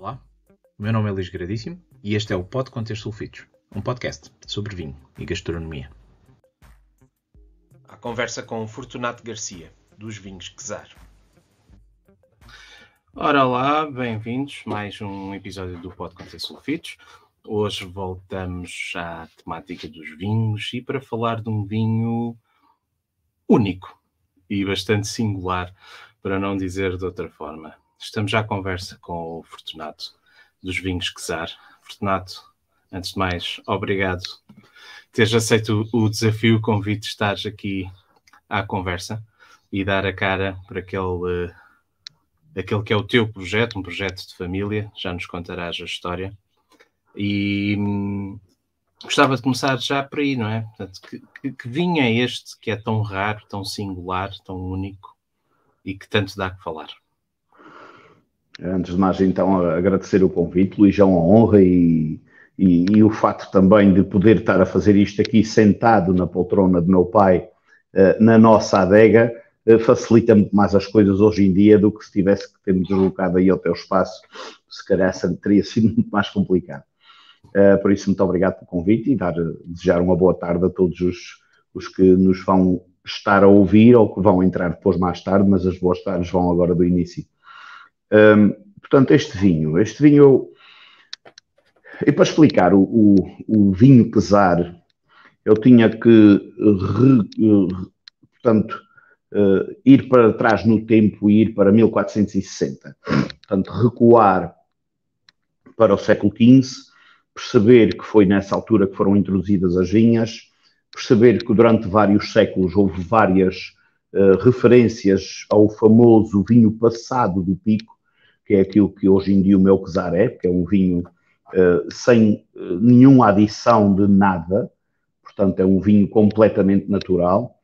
Olá, o meu nome é Luís Gradíssimo e este é o Pod Conter Sulfitos, um podcast sobre vinho e gastronomia. A conversa com Fortunato Garcia, dos Vinhos Quesar. Ora lá, bem-vindos a mais um episódio do Pod Conter Sulfitos. Hoje voltamos à temática dos vinhos e para falar de um vinho único e bastante singular, para não dizer de outra forma. Estamos já à conversa com o Fortunato dos Vinhos Quesar. Fortunato, antes de mais, obrigado por teres aceito o desafio, o convite de estares aqui à conversa e dar a cara por aquele que é o teu projeto, um projeto de família. Já nos contarás a história. E gostava de começar já por aí, não é? Portanto, que vinho é este que é tão raro, tão singular, tão único e que tanto dá que falar? Antes de mais, então, agradecer o convite, Luís, é uma honra e o facto também de poder estar a fazer isto aqui sentado na poltrona do meu pai, na nossa adega, facilita muito mais as coisas hoje em dia do que se tivesse que ter-me deslocado aí ao teu espaço, se calhar teria sido muito mais complicado. Por isso, muito obrigado pelo convite e desejar uma boa tarde a todos os que nos vão estar a ouvir ou que vão entrar depois mais tarde, mas as boas tardes vão agora do início. Portanto, este vinho, e para explicar o vinho Quesar, eu tinha que, ir para trás no tempo e ir para 1460. Portanto, recuar para o século XV, perceber que foi nessa altura que foram introduzidas as vinhas, perceber que durante vários séculos houve várias referências ao famoso vinho passado do Pico, que é aquilo que hoje em dia o meu Quesar é, que é um vinho sem nenhuma adição de nada, portanto é um vinho completamente natural,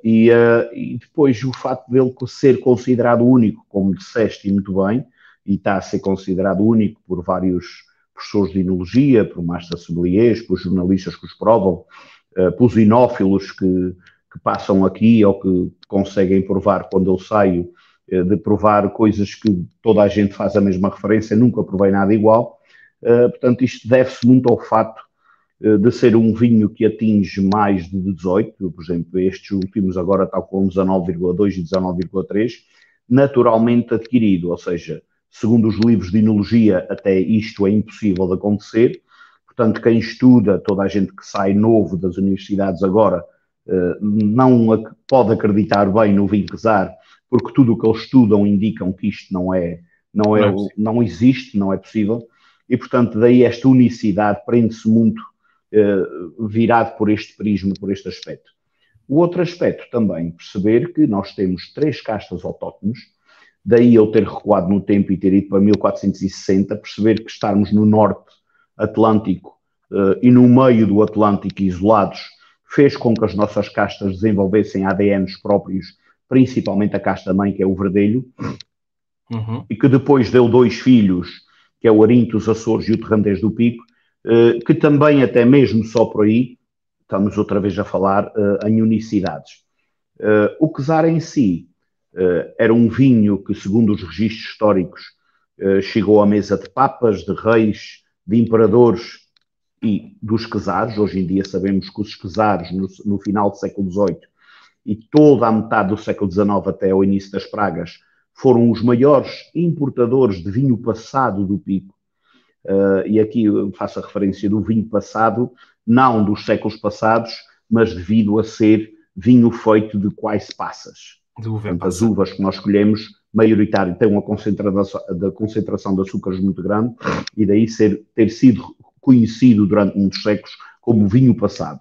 e depois o facto dele ser considerado único, como disseste muito bem, e está a ser considerado único por vários professores de enologia, por masters sommeliers, por jornalistas que os provam, por enófilos que passam aqui ou que conseguem provar quando eu saio, de provar coisas que toda a gente faz a mesma referência, nunca provei nada igual. Portanto, isto deve-se muito ao facto de ser um vinho que atinge mais de 18, por exemplo, estes últimos agora estão com 19,2 e 19,3, naturalmente adquirido, ou seja, segundo os livros de enologia, até isto é impossível de acontecer. Portanto, quem estuda, toda a gente que sai novo das universidades agora, não pode acreditar bem no vinho Quesar, porque tudo o que eles estudam indicam que isto não existe, não é possível, e portanto daí esta unicidade prende-se muito virado por este prisma, por este aspecto. O outro aspecto também, perceber que nós temos 3 castas autóctones, daí eu ter recuado no tempo e ter ido para 1460, perceber que estarmos no norte Atlântico e no meio do Atlântico isolados, fez com que as nossas castas desenvolvessem ADNs próprios, principalmente a casta-mãe, que é o verdelho, e que depois deu 2 filhos, que é o Arinto, os Açores e o Terrandês do Pico, que também, até mesmo só por aí, estamos outra vez a falar em unicidades. O Quesar em si era um vinho que, segundo os registros históricos, chegou à mesa de papas, de reis, de imperadores e dos Quesares. Hoje em dia sabemos que os Quesares, no final do século XVIII e toda a metade do século XIX até ao início das Pragas, foram os maiores importadores de vinho passado do Pico. E aqui eu faço a referência do vinho passado, não dos séculos passados, mas devido a ser vinho feito de quais passas. Portanto, as uvas que nós escolhemos, maioritário, têm uma concentração de açúcares muito grande e daí ter sido conhecido durante muitos séculos como vinho passado.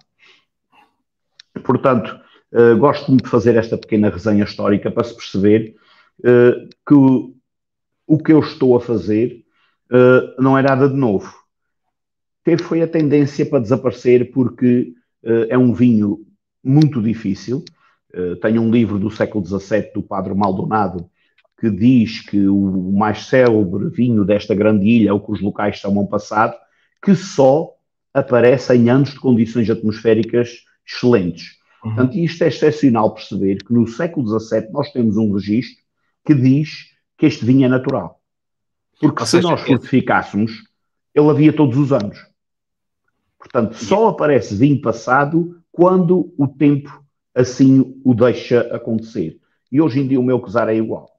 Portanto, gosto muito de fazer esta pequena resenha histórica para se perceber que o que eu estou a fazer não é nada de novo. Foi a tendência para desaparecer porque é um vinho muito difícil. Tenho um livro do século XVII do Padre Maldonado que diz que o mais célebre vinho desta grande ilha é o que os locais chamam passado, que só aparece em anos de condições atmosféricas excelentes. Portanto, isto é excepcional perceber que no século XVII nós temos um registro que diz que este vinho é natural. Porque se nós fortificássemos, ele havia todos os anos. Portanto, só aparece vinho passado quando o tempo assim o deixa acontecer. E hoje em dia o meu Czar é igual.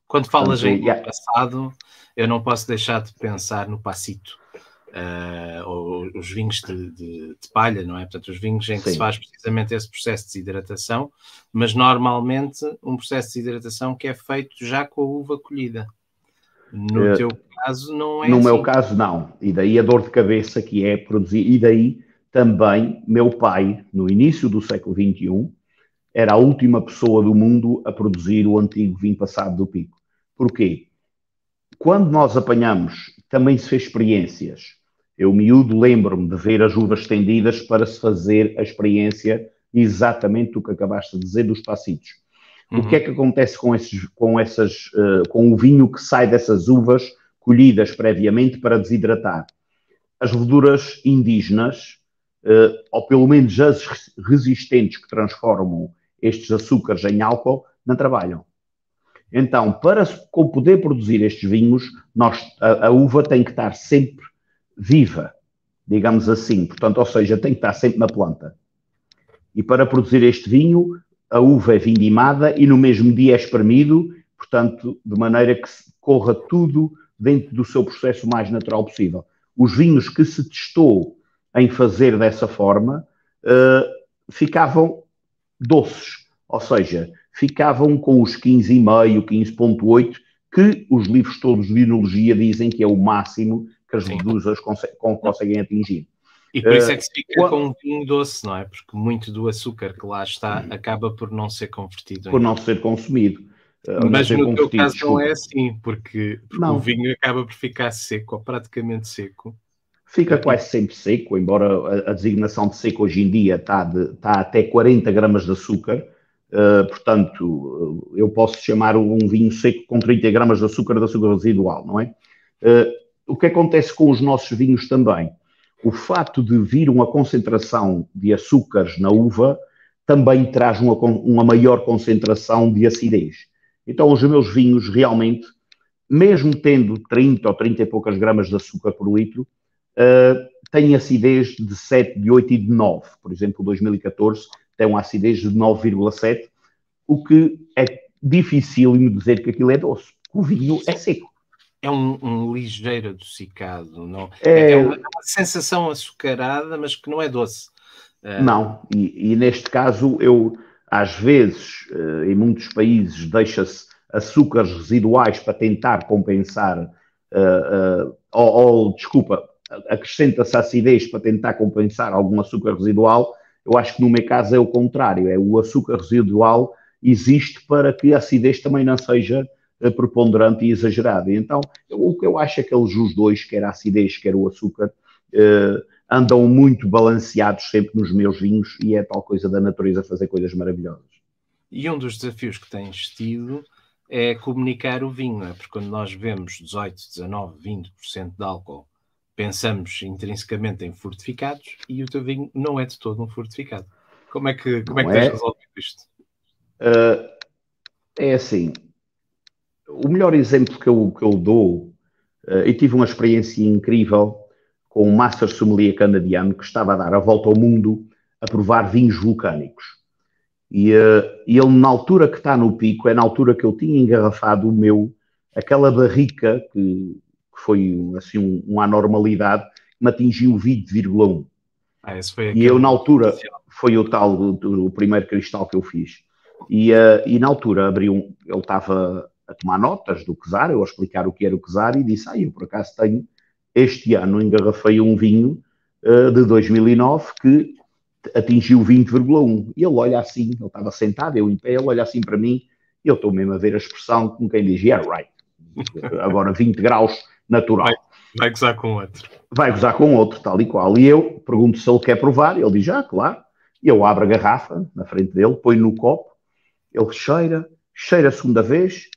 Quando falas em vinho passado, eu não posso deixar de pensar no passito. Ou os vinhos de palha, não é? Portanto, os vinhos em que se faz precisamente esse processo de desidratação, mas normalmente um processo de desidratação que é feito já com a uva colhida. No teu caso, não é no assim. meu caso, não. E daí a dor de cabeça que é produzir. E daí também, meu pai, no início do século XXI, era a última pessoa do mundo a produzir o antigo vinho passado do Pico. Porquê? Quando nós apanhamos, também se fez experiências. Eu, miúdo, lembro-me de ver as uvas estendidas para se fazer a experiência exatamente do que acabaste de dizer dos passitos. O que é que acontece com o vinho que sai dessas uvas colhidas previamente para desidratar? As leveduras indígenas, ou pelo menos as resistentes que transformam estes açúcares em álcool, não trabalham. Então, para poder produzir estes vinhos, a uva tem que estar sempre viva, digamos assim. Portanto, ou seja, tem que estar sempre na planta. E para produzir este vinho, a uva é vindimada e no mesmo dia é espremido, portanto, de maneira que corra tudo dentro do seu processo mais natural possível. Os vinhos que se testou em fazer dessa forma ficavam doces, ou seja, ficavam com os 15,5, 15,8, que os livros todos de enologia dizem que é o máximo que as leveduras conseguem atingir. E por isso é que se fica com um vinho doce, não é? Porque muito do açúcar que lá está acaba por não ser convertido. Por não ser consumido. Mas no teu caso não é assim, porque o vinho acaba por ficar seco, ou praticamente seco. Fica quase sempre seco, embora a designação de seco hoje em dia está até 40 gramas de açúcar. Portanto, eu posso chamar um vinho seco com 30 gramas de açúcar residual, não é? O que acontece com os nossos vinhos também? O fato de vir uma concentração de açúcares na uva também traz uma maior concentração de acidez. Então, os meus vinhos realmente, mesmo tendo 30 ou 30 e poucas gramas de açúcar por litro, têm acidez de 7, de 8 e de 9. Por exemplo, o 2014 tem uma acidez de 9,7, o que é difícil de dizer que aquilo é doce. O vinho é seco. É um ligeiro adocicado, não? É uma sensação açucarada, mas que não é doce. Não, e neste caso, às vezes, em muitos países, deixa-se açúcares residuais para tentar compensar, desculpa, acrescenta-se acidez para tentar compensar algum açúcar residual. Eu acho que no meu caso é o contrário, o açúcar residual existe para que a acidez também não seja preponderante e exagerada. Então, o que eu acho é que os dois, quer a acidez, quer o açúcar, andam muito balanceados sempre nos meus vinhos e é tal coisa da natureza fazer coisas maravilhosas. E um dos desafios que tens tido é comunicar o vinho, não é? Porque quando nós vemos 18, 19, 20% de álcool, pensamos intrinsecamente em fortificados e o teu vinho não é de todo um fortificado. Como é que tens resolvido isto? É assim, o melhor exemplo que eu dou, eu tive uma experiência incrível com um Master Sommelier canadiano que estava a dar a volta ao mundo a provar vinhos vulcânicos. E ele, na altura que está no Pico, é na altura que eu tinha engarrafado aquela barrica que foi assim uma anormalidade, que me atingiu 20,1. E eu, na altura, foi o primeiro cristal que eu fiz. E na altura ele estava a tomar notas do Czar, eu a explicar o que era o Czar, e disse, eu por acaso tenho, este ano engarrafei um vinho de 2009 que atingiu 20,1. E ele olha assim, ele estava sentado, eu em pé, ele olha assim para mim, e eu estou mesmo a ver a expressão como quem diz, yeah, right. Agora 20 graus natural. Vai gozar com outro. Vai gozar com outro, tal e qual. E eu pergunto se ele quer provar, ele diz, claro. E eu abro a garrafa na frente dele, ponho no copo, ele cheira a segunda vez.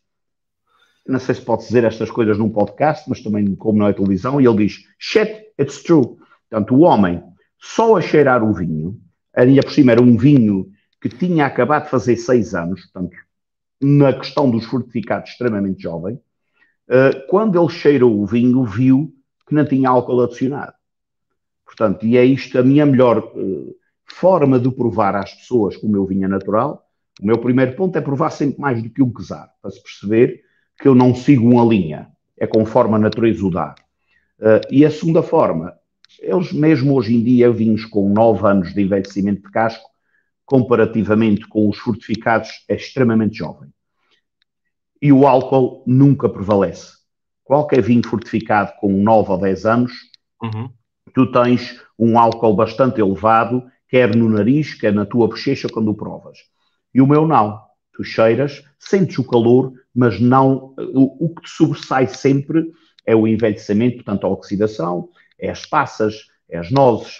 Não sei se pode dizer estas coisas num podcast, mas também como não é televisão, e ele diz, shit, it's true. Portanto, o homem, só a cheirar o vinho, ainda por cima era um vinho que tinha acabado de fazer 6 anos, portanto, na questão dos fortificados, extremamente jovem, Quando ele cheirou o vinho, viu que não tinha álcool adicionado. Portanto, e é isto a minha melhor forma de provar às pessoas que o meu vinho é natural. O meu primeiro ponto é provar sempre mais do que um quesar, para se perceber que eu não sigo uma linha, é conforme a natureza o dá. E a segunda forma, eles mesmo hoje em dia, vinhos com 9 anos de envelhecimento de casco, comparativamente com os fortificados, é extremamente jovem. E o álcool nunca prevalece. Qualquer vinho fortificado com 9 ou 10 anos, tu tens um álcool bastante elevado, quer no nariz, quer na tua bochecha, quando o provas. E o meu não. Tu cheiras, sentes o calor, mas não. O que te sobressai sempre é o envelhecimento, portanto, a oxidação, é as passas, é as nozes,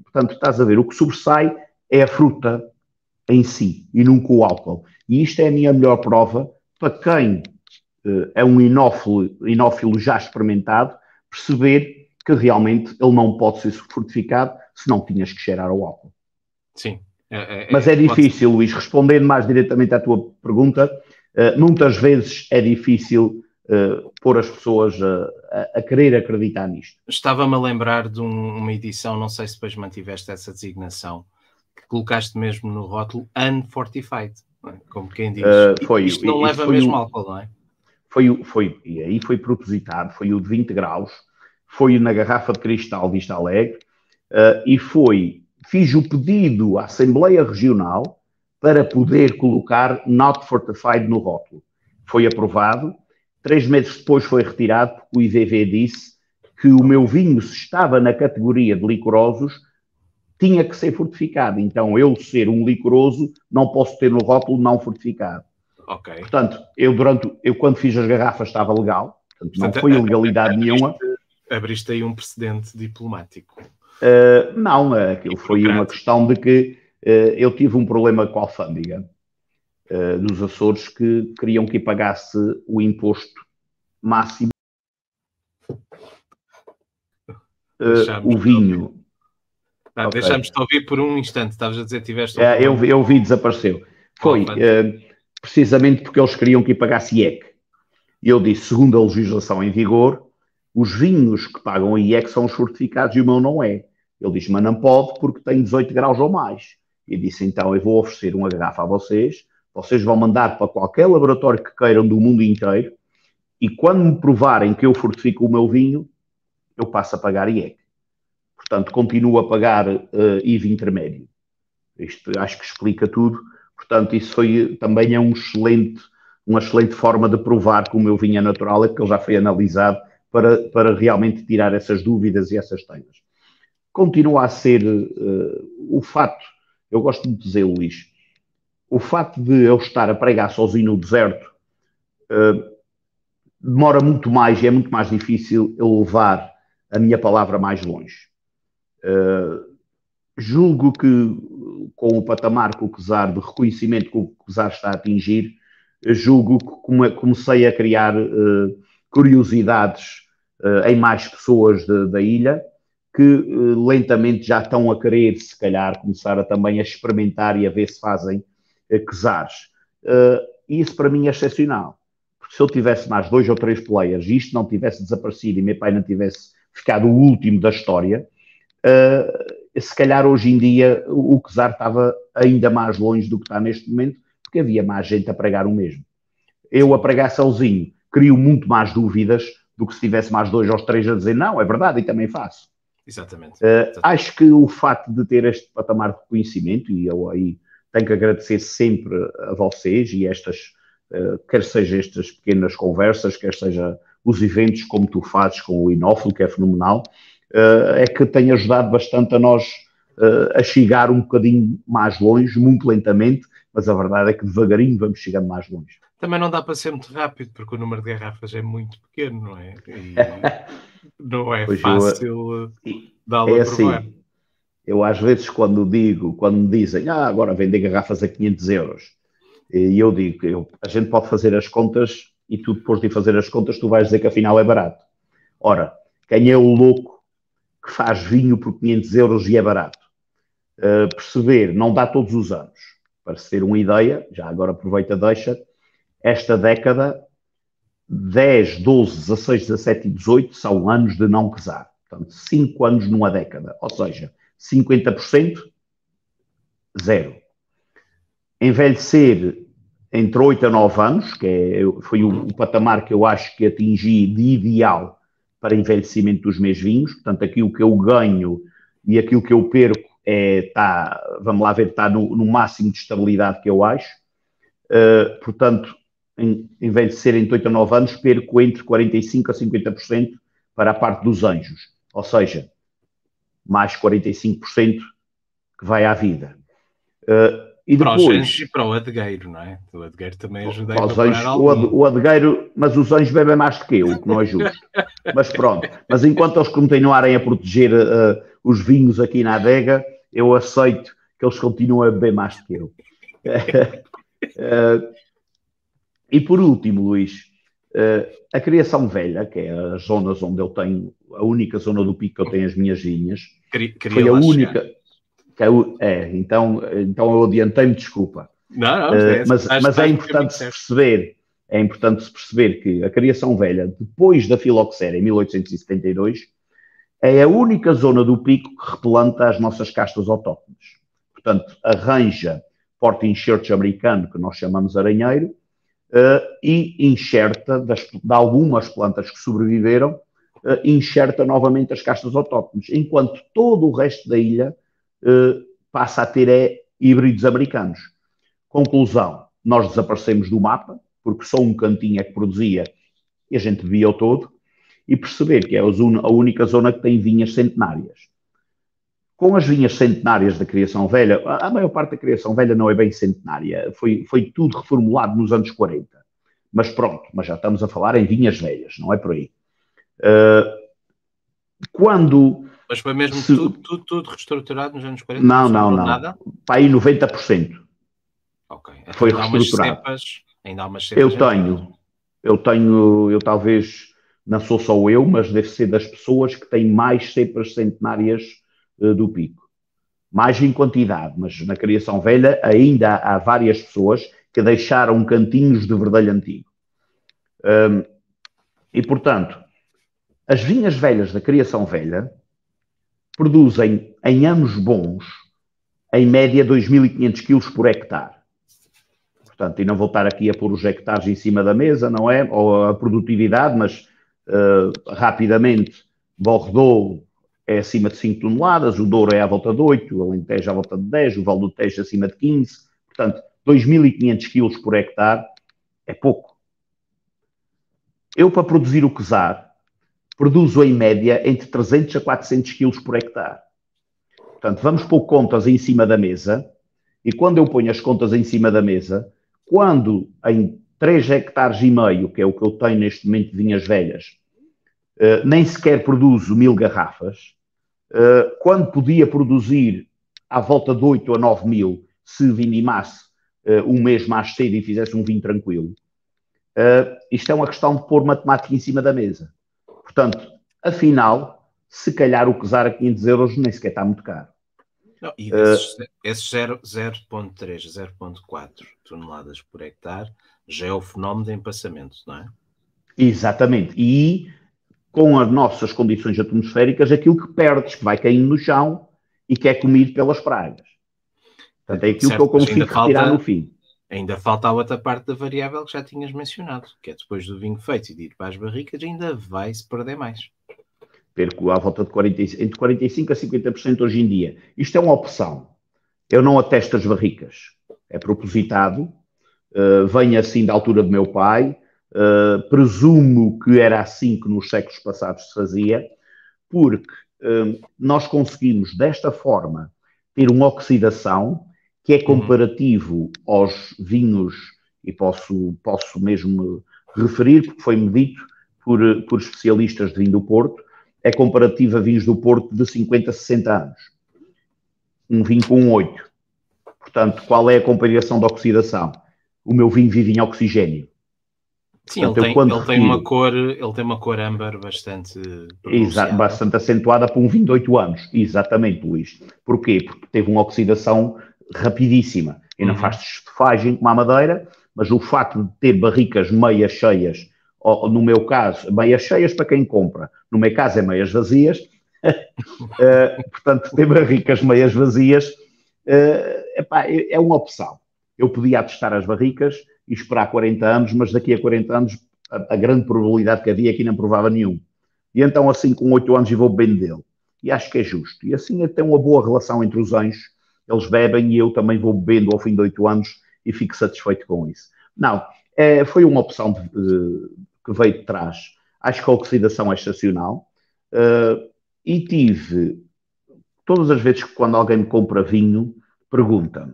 portanto, estás a ver, o que sobressai é a fruta em si e nunca o álcool. E isto é a minha melhor prova para quem é um inófilo já experimentado, perceber que realmente ele não pode ser fortificado se não tinhas que cheirar ao álcool. Sim. Mas é difícil, Luís, respondendo mais diretamente à tua pergunta, muitas vezes é difícil pôr as pessoas a querer acreditar nisto. Estava-me a lembrar de uma edição, não sei se depois mantiveste essa designação, que colocaste mesmo no rótulo Unfortified, como quem diz. Isto não leva mesmo álcool, não é? E aí foi propositado, foi o de 20 graus, foi na garrafa de cristal Vista Alegre, e fiz o pedido à Assembleia Regional para poder colocar Not Fortified no rótulo. Foi aprovado. 3 meses depois foi retirado, porque o IVV disse que o meu vinho, se estava na categoria de licorosos, tinha que ser fortificado. Então, eu ser um licoroso, não posso ter no rótulo não fortificado. Ok. Portanto, eu quando fiz as garrafas estava legal. Portanto, não foi ilegalidade nenhuma. Abriste aí um precedente diplomático. Não, aquilo foi uma questão de que eu tive um problema com a alfândega dos Açores, que queriam que pagasse o imposto máximo. O vinho. Deixámos-te ouvir por um instante. Estavas a dizer que tiveste eu vi, desapareceu. Foi precisamente porque eles queriam que pagasse IEC. E eu disse, segundo a legislação em vigor, os vinhos que pagam a IEC são os fortificados e o meu não é. Ele disse, mas não pode porque tem 18 graus ou mais. E disse, então eu vou oferecer uma garrafa a vocês vão mandar para qualquer laboratório que queiram do mundo inteiro, e quando me provarem que eu fortifico o meu vinho, eu passo a pagar IEC. Portanto, continuo a pagar IVA intermédio. Isto acho que explica tudo. Portanto, isso também é uma excelente forma de provar que o meu vinho é natural, é porque ele já foi analisado para realmente tirar essas dúvidas e essas teimas. Continua a ser o fato, eu gosto de dizer, Luís, o fato de eu estar a pregar sozinho no deserto demora muito mais e é muito mais difícil eu levar a minha palavra mais longe. Julgo que com o patamar que o Quesar, de reconhecimento que o Quesar está a atingir, julgo que comecei a criar curiosidades em mais pessoas da ilha, que lentamente já estão a querer, se calhar, começar também a experimentar e a ver se fazem Quesares. E isso para mim é excepcional. Porque se eu tivesse mais 2 ou 3 players e isto não tivesse desaparecido e meu pai não tivesse ficado o último da história, se calhar hoje em dia o Quesar estava ainda mais longe do que está neste momento, porque havia mais gente a pregar o mesmo. Eu a pregar sozinho crio muito mais dúvidas do que se tivesse mais 2 ou 3 a dizer não, é verdade, e também faço. Exatamente. Acho que o facto de ter este patamar de reconhecimento, e eu aí tenho que agradecer sempre a vocês e quer seja estas pequenas conversas, quer seja os eventos como tu fazes com o Inófilo, que é fenomenal, é que tem ajudado bastante a nós a chegar um bocadinho mais longe, muito lentamente, mas a verdade é que devagarinho vamos chegando mais longe. Também não dá para ser muito rápido, porque o número de garrafas é muito pequeno, não é? E não é fácil dá-lo a provar. Assim, eu às vezes quando me dizem, agora vender garrafas a 500 euros, e eu digo, a gente pode fazer as contas e tu depois de fazer as contas tu vais dizer que afinal é barato. Ora, quem é o louco que faz vinho por 500 euros e é barato? Perceber, não dá todos os anos. Para se ter uma ideia, já agora aproveita, deixa, esta década 10, 12, 16, 17 e 18 são anos de não quesar. Portanto, 5 anos numa década. Ou seja, 50%, zero. Envelhecer entre 8 a 9 anos, foi o patamar que eu acho que atingi de ideal para envelhecimento dos meus vinhos. Portanto, aquilo que eu ganho e aquilo que eu perco vamos lá ver, está no máximo de estabilidade que eu acho. Portanto, envelhecer entre 8 a 9 anos, perco entre 45% a 50% para a parte dos anjos. Ou seja, mais 45% que vai à vida. E depois, para os anjos e para o adegueiro, não é? O adegueiro também ajuda a evaporar algum. O adegueiro, mas os anjos bebem mais do que eu, o que não é justo. Mas pronto, mas enquanto eles continuarem a proteger os vinhos aqui na adega, eu aceito que eles continuem a beber mais do que eu. E por último, Luís, a criação velha, que é as zonas onde eu tenho, a única zona do Pico que eu tenho as minhas vinhas, foi a única... então eu adiantei-me, desculpa. Não, mas é importante se perceber que a criação velha, depois da filoxera, em 1872, é a única zona do Pico que replanta as nossas castas autóctones. Portanto, arranja porta-enxertos americano, que nós chamamos aranheiro, e enxerta, de algumas plantas que sobreviveram, enxerta novamente as castas autóctones, enquanto todo o resto da ilha passa a ter híbridos americanos. Conclusão, nós desaparecemos do mapa, porque só um cantinho é que produzia e a gente bebia o todo, e perceber que é a única zona que tem vinhas centenárias. Com as vinhas centenárias da criação velha, a maior parte da criação velha não é bem centenária, foi tudo reformulado nos anos 40. Mas pronto, mas já estamos a falar em vinhas velhas, não é por aí. Mas foi mesmo tudo reestruturado nos anos 40? Não. Nada? Para aí 90%. Ok. Foi reestruturado. Ainda há umas cepas. Eu talvez, não sou só eu, mas deve ser das pessoas que têm mais cepas centenárias do Pico. Mais em quantidade, mas na criação velha ainda há várias pessoas que deixaram cantinhos de verdelho antigo. E, portanto, as vinhas velhas da criação velha produzem, em anos bons, em média 2.500 quilos por hectare. Portanto, e não vou estar aqui a pôr os hectares em cima da mesa, não é? Ou a produtividade, mas rapidamente, Bordeaux é acima de 5 toneladas, o Douro é à volta de 8, o Alentejo à volta de 10, o Val do Tejo acima de 15. Portanto, 2.500 quilos por hectare é pouco. Eu, para produzir o quesar, produzo em média entre 300 a 400 quilos por hectare. Portanto, vamos pôr contas em cima da mesa, e quando eu ponho as contas em cima da mesa, quando em 3 hectares e meio, que é o que eu tenho neste momento de vinhas velhas, nem sequer produzo 1.000 garrafas, quando podia produzir à volta de 8 a 9 mil, se vindimasse um mês mais cedo e fizesse um vinho tranquilo, isto é uma questão de pôr matemática em cima da mesa. Portanto, afinal, se calhar o quesar a 500 euros nem sequer está muito caro. Não, e esses 0,3, 0,4 toneladas por hectare já é o fenómeno de empassamento, não é? Exatamente. E com as nossas condições atmosféricas, aquilo que perdes, que vai caindo no chão e que é comido pelas pragas. Portanto, é aquilo que eu consigo retirar no fim. Ainda falta a outra parte da variável que já tinhas mencionado, que é depois do vinho feito e de ir para as barricas, ainda vai-se perder mais. Perco à volta de entre 45% a 50% hoje em dia. Isto é uma opção. Eu não atesto as barricas. É propositado. Vem assim da altura do meu pai. Presumo que era assim que nos séculos passados se fazia, porque nós conseguimos, desta forma, ter uma oxidação que é comparativo aos vinhos, e posso mesmo referir, porque foi-me dito por especialistas de vinho do Porto, é comparativo a vinhos do Porto de 50 a 60 anos. Um vinho com 8. Portanto, qual é a comparação de oxidação? O meu vinho vive em oxigênio. Sim, portanto, ele tem uma cor âmbar bastante pronunciada. Bastante acentuada para um vinho de 8 anos. Exatamente, Luís. Porquê? Porque teve uma oxidação rapidíssima. E não faz estufagem como a madeira, mas o facto de ter barricas meias cheias ou, no meu caso, meias cheias para quem compra. No meu caso é meias vazias. Portanto, ter barricas meias vazias é uma opção. Eu podia atestar as barricas e esperar 40 anos, mas daqui a 40 anos a grande probabilidade que havia é que não provava nenhum. E então, assim, com 8 anos, eu vou bebendo dele. E acho que é justo. E assim, tem uma boa relação entre os anjos. Eles bebem e eu também vou bebendo ao fim de 8 anos e fico satisfeito com isso. Não, foi uma opção que veio de trás. Acho que a oxidação é excepcional. E tive, todas as vezes que quando alguém me compra vinho, pergunta-me,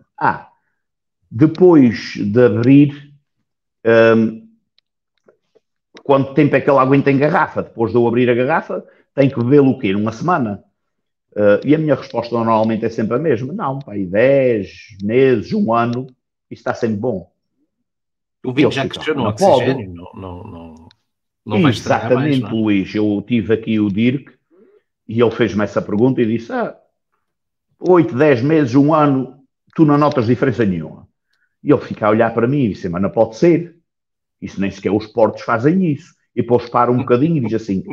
depois de abrir, quanto tempo é que ele aguenta em garrafa? Depois de eu abrir a garrafa, tem que bebê-lo o quê? Numa semana? E a minha resposta normalmente é sempre a mesma. Não, pai, 10 meses, 1 ano, isso está sempre bom. O vinho já cresceu no oxigênio, não vai estragar mais, exatamente, Luís. Eu tive aqui o Dirk e ele fez-me essa pergunta e disse, 8, 10 meses, 1 ano, tu não notas diferença nenhuma. E ele fica a olhar para mim e disse, mas não pode ser. Isso nem sequer os portos fazem isso. E depois para um bocadinho e diz assim,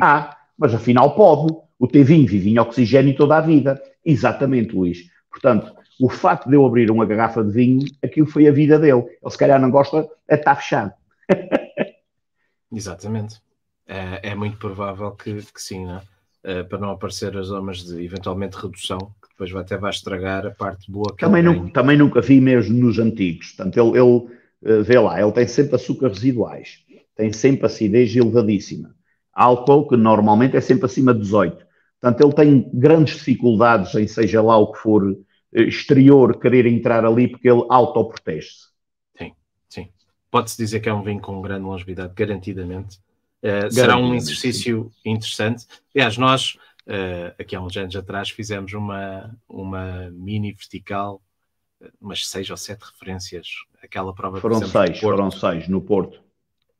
mas afinal pode. O teu vinho vive em oxigênio toda a vida. Exatamente, Luís. Portanto, o facto de eu abrir uma garrafa de vinho, aquilo foi a vida dele. Ele se calhar não gosta, está fechado. Exatamente. É muito provável que sim, não é? Para não aparecer as zonas de eventualmente redução, que depois até vai estragar a parte boa que também nunca vi mesmo nos antigos. Portanto, ele vê lá, ele tem sempre açúcares residuais, tem sempre acidez elevadíssima. Álcool, que normalmente é sempre acima de 18. Portanto, ele tem grandes dificuldades em seja lá o que for exterior querer entrar ali, porque ele autoprotege-se. Sim. Pode-se dizer que é um vinho com grande longevidade, garantidamente. Será um exercício interessante. Aliás, nós, aqui há uns anos atrás, fizemos uma mini vertical, umas 6 ou 7 referências. Aquela prova foram 6 no Porto.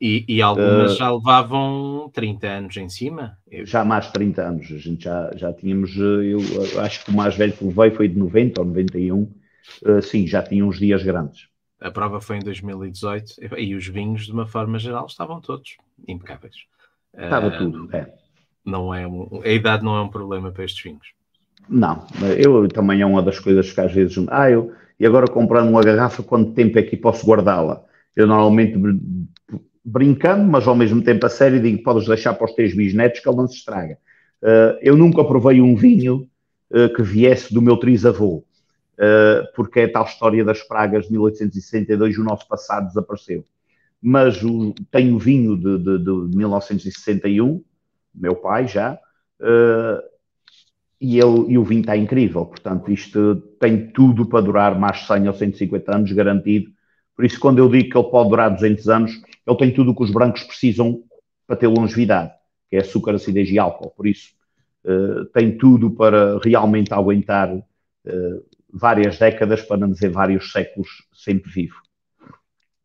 E algumas já levavam 30 anos em cima? Já mais de 30 anos. A gente já tínhamos, eu acho que o mais velho que levei foi de 90 ou 91. Sim, já tinha uns dias grandes. A prova foi em 2018 e os vinhos, de uma forma geral, estavam todos impecáveis. Estava tudo, A idade não é um problema para estes vinhos. Não, eu também é uma das coisas que às vezes... e agora comprando uma garrafa, quanto tempo é que posso guardá-la? Eu normalmente, brincando, mas ao mesmo tempo a sério, digo, podes deixar para os teus bisnetos que ele não se estraga. Eu nunca provei um vinho que viesse do meu trisavô, porque é a tal história das pragas de 1862, o nosso passado desapareceu. Mas tenho vinho de 1961, meu pai já, e o vinho está incrível. Portanto, isto tem tudo para durar mais 100 ou 150 anos, garantido. Por isso, quando eu digo que ele pode durar 200 anos, ele tem tudo o que os brancos precisam para ter longevidade, que é açúcar, acidez e álcool. Por isso, tem tudo para realmente aguentar várias décadas, para não dizer vários séculos, sempre vivo.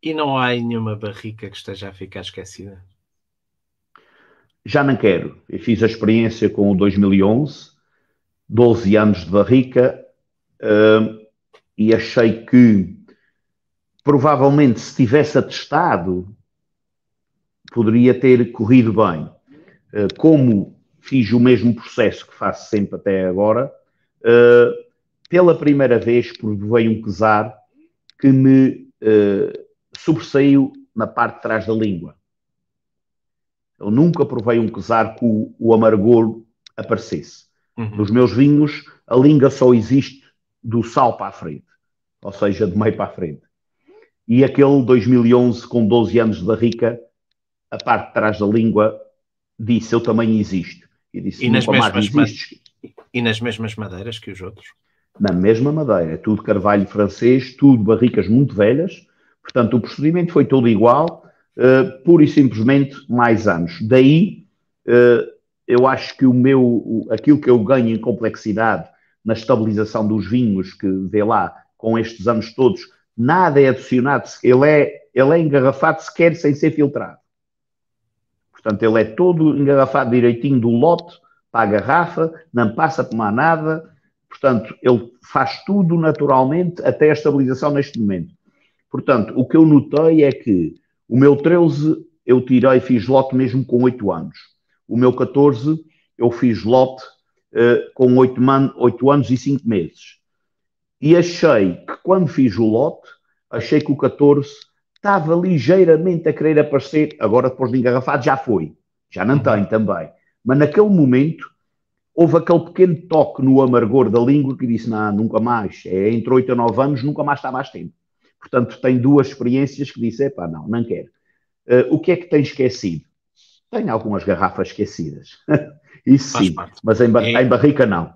E não há nenhuma barrica que esteja a ficar esquecida? Já não quero. Eu fiz a experiência com o 2011, 12 anos de barrica, e achei que provavelmente se tivesse atestado poderia ter corrido bem. Como fiz o mesmo processo que faço sempre até agora, pela primeira vez provei um quesar que me sobressaiu na parte de trás da língua. Eu nunca provei um quesar que o amargor aparecesse. Nos meus vinhos, a língua só existe do sal para a frente, ou seja, de meio para a frente. E aquele 2011, com 12 anos de barrica, a parte de trás da língua disse, eu também existo. E disse, E nas mesmas madeiras que os outros? Na mesma madeira. Tudo carvalho francês, tudo barricas muito velhas. Portanto, o procedimento foi todo igual, pura e simplesmente mais anos. Daí, eu acho que aquilo que eu ganho em complexidade na estabilização dos vinhos, que vê lá, com estes anos todos, nada é adicionado. Ele é engarrafado sequer sem ser filtrado. Portanto, ele é todo engarrafado direitinho do lote para a garrafa, não passa por mais nada. Portanto, ele faz tudo naturalmente até a estabilização neste momento. Portanto, o que eu notei é que o meu 13 eu fiz lote mesmo com 8 anos. O meu 14, eu fiz lote com 8 anos e 5 meses. E achei que quando fiz o lote, achei que o 14 estava ligeiramente a querer aparecer. Agora, depois de engarrafado, já foi. Já não tem também. Mas naquele momento, houve aquele pequeno toque no amargor da língua que disse, não, nunca mais. Entre 8 a 9 anos, nunca mais está mais tempo. Portanto, tem 2 experiências que disse, epá, não quero. O que é que tem esquecido? Tenho algumas garrafas esquecidas. Isso sim, mas em barrica não.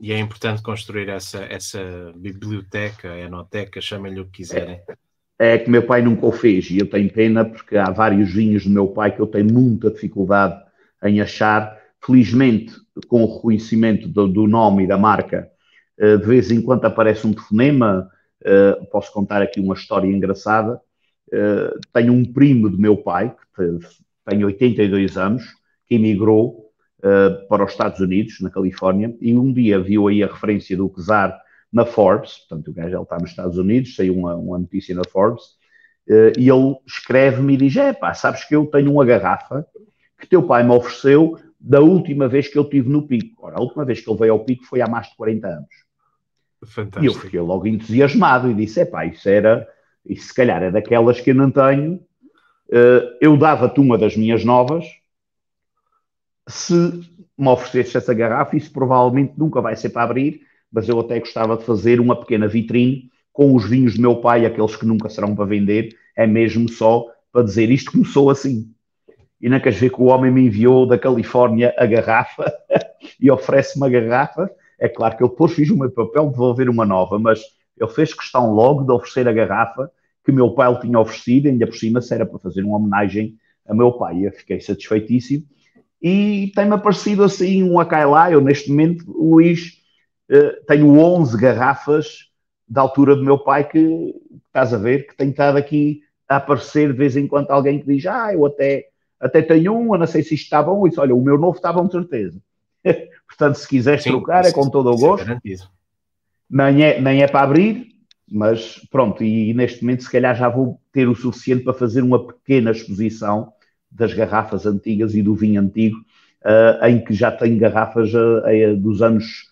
E é importante construir essa biblioteca, enoteca, chamem-lhe o que quiserem. É que meu pai nunca o fez e eu tenho pena porque há vários vinhos do meu pai que eu tenho muita dificuldade em achar. Felizmente, com o reconhecimento do nome e da marca, de vez em quando aparece um telefonema. Posso contar aqui uma história engraçada. Tenho um primo do meu pai, que tem 82 anos, que emigrou para os Estados Unidos, na Califórnia, e um dia viu aí a referência do Czar na Forbes, portanto o gajo está nos Estados Unidos, saiu uma notícia na Forbes, e ele escreve-me e diz, pá, sabes que eu tenho uma garrafa que teu pai me ofereceu da última vez que eu estive no Pico. Ora, a última vez que ele veio ao Pico foi há mais de 40 anos. Fantástico. E eu fiquei logo entusiasmado e disse, pá, isso se calhar é daquelas que eu não tenho, eu dava-te uma das minhas novas, se me oferecesse essa garrafa, isso provavelmente nunca vai ser para abrir, mas eu até gostava de fazer uma pequena vitrine com os vinhos do meu pai, aqueles que nunca serão para vender, é mesmo só para dizer isto começou assim. E não queres ver que o homem me enviou da Califórnia a garrafa e oferece-me a garrafa. É claro que eu depois fiz o meu papel de devolver uma nova, mas ele fez questão logo de oferecer a garrafa que meu pai lhe tinha oferecido, ainda por cima se era para fazer uma homenagem a meu pai. Eu fiquei satisfeitíssimo. E tem-me aparecido assim um acai lá. Eu neste momento, Luís, tenho 11 garrafas da altura do meu pai que, estás a ver, que tem estado aqui a aparecer de vez em quando alguém que diz, eu até tenho eu não sei se isto está bom. E diz, olha, o meu novo está bom de certeza. Portanto, se quiseres trocar, é com todo o gosto. Nem é para abrir, mas pronto, e neste momento se calhar já vou ter o suficiente para fazer uma pequena exposição das garrafas antigas e do vinho antigo, em que já tenho garrafas dos anos,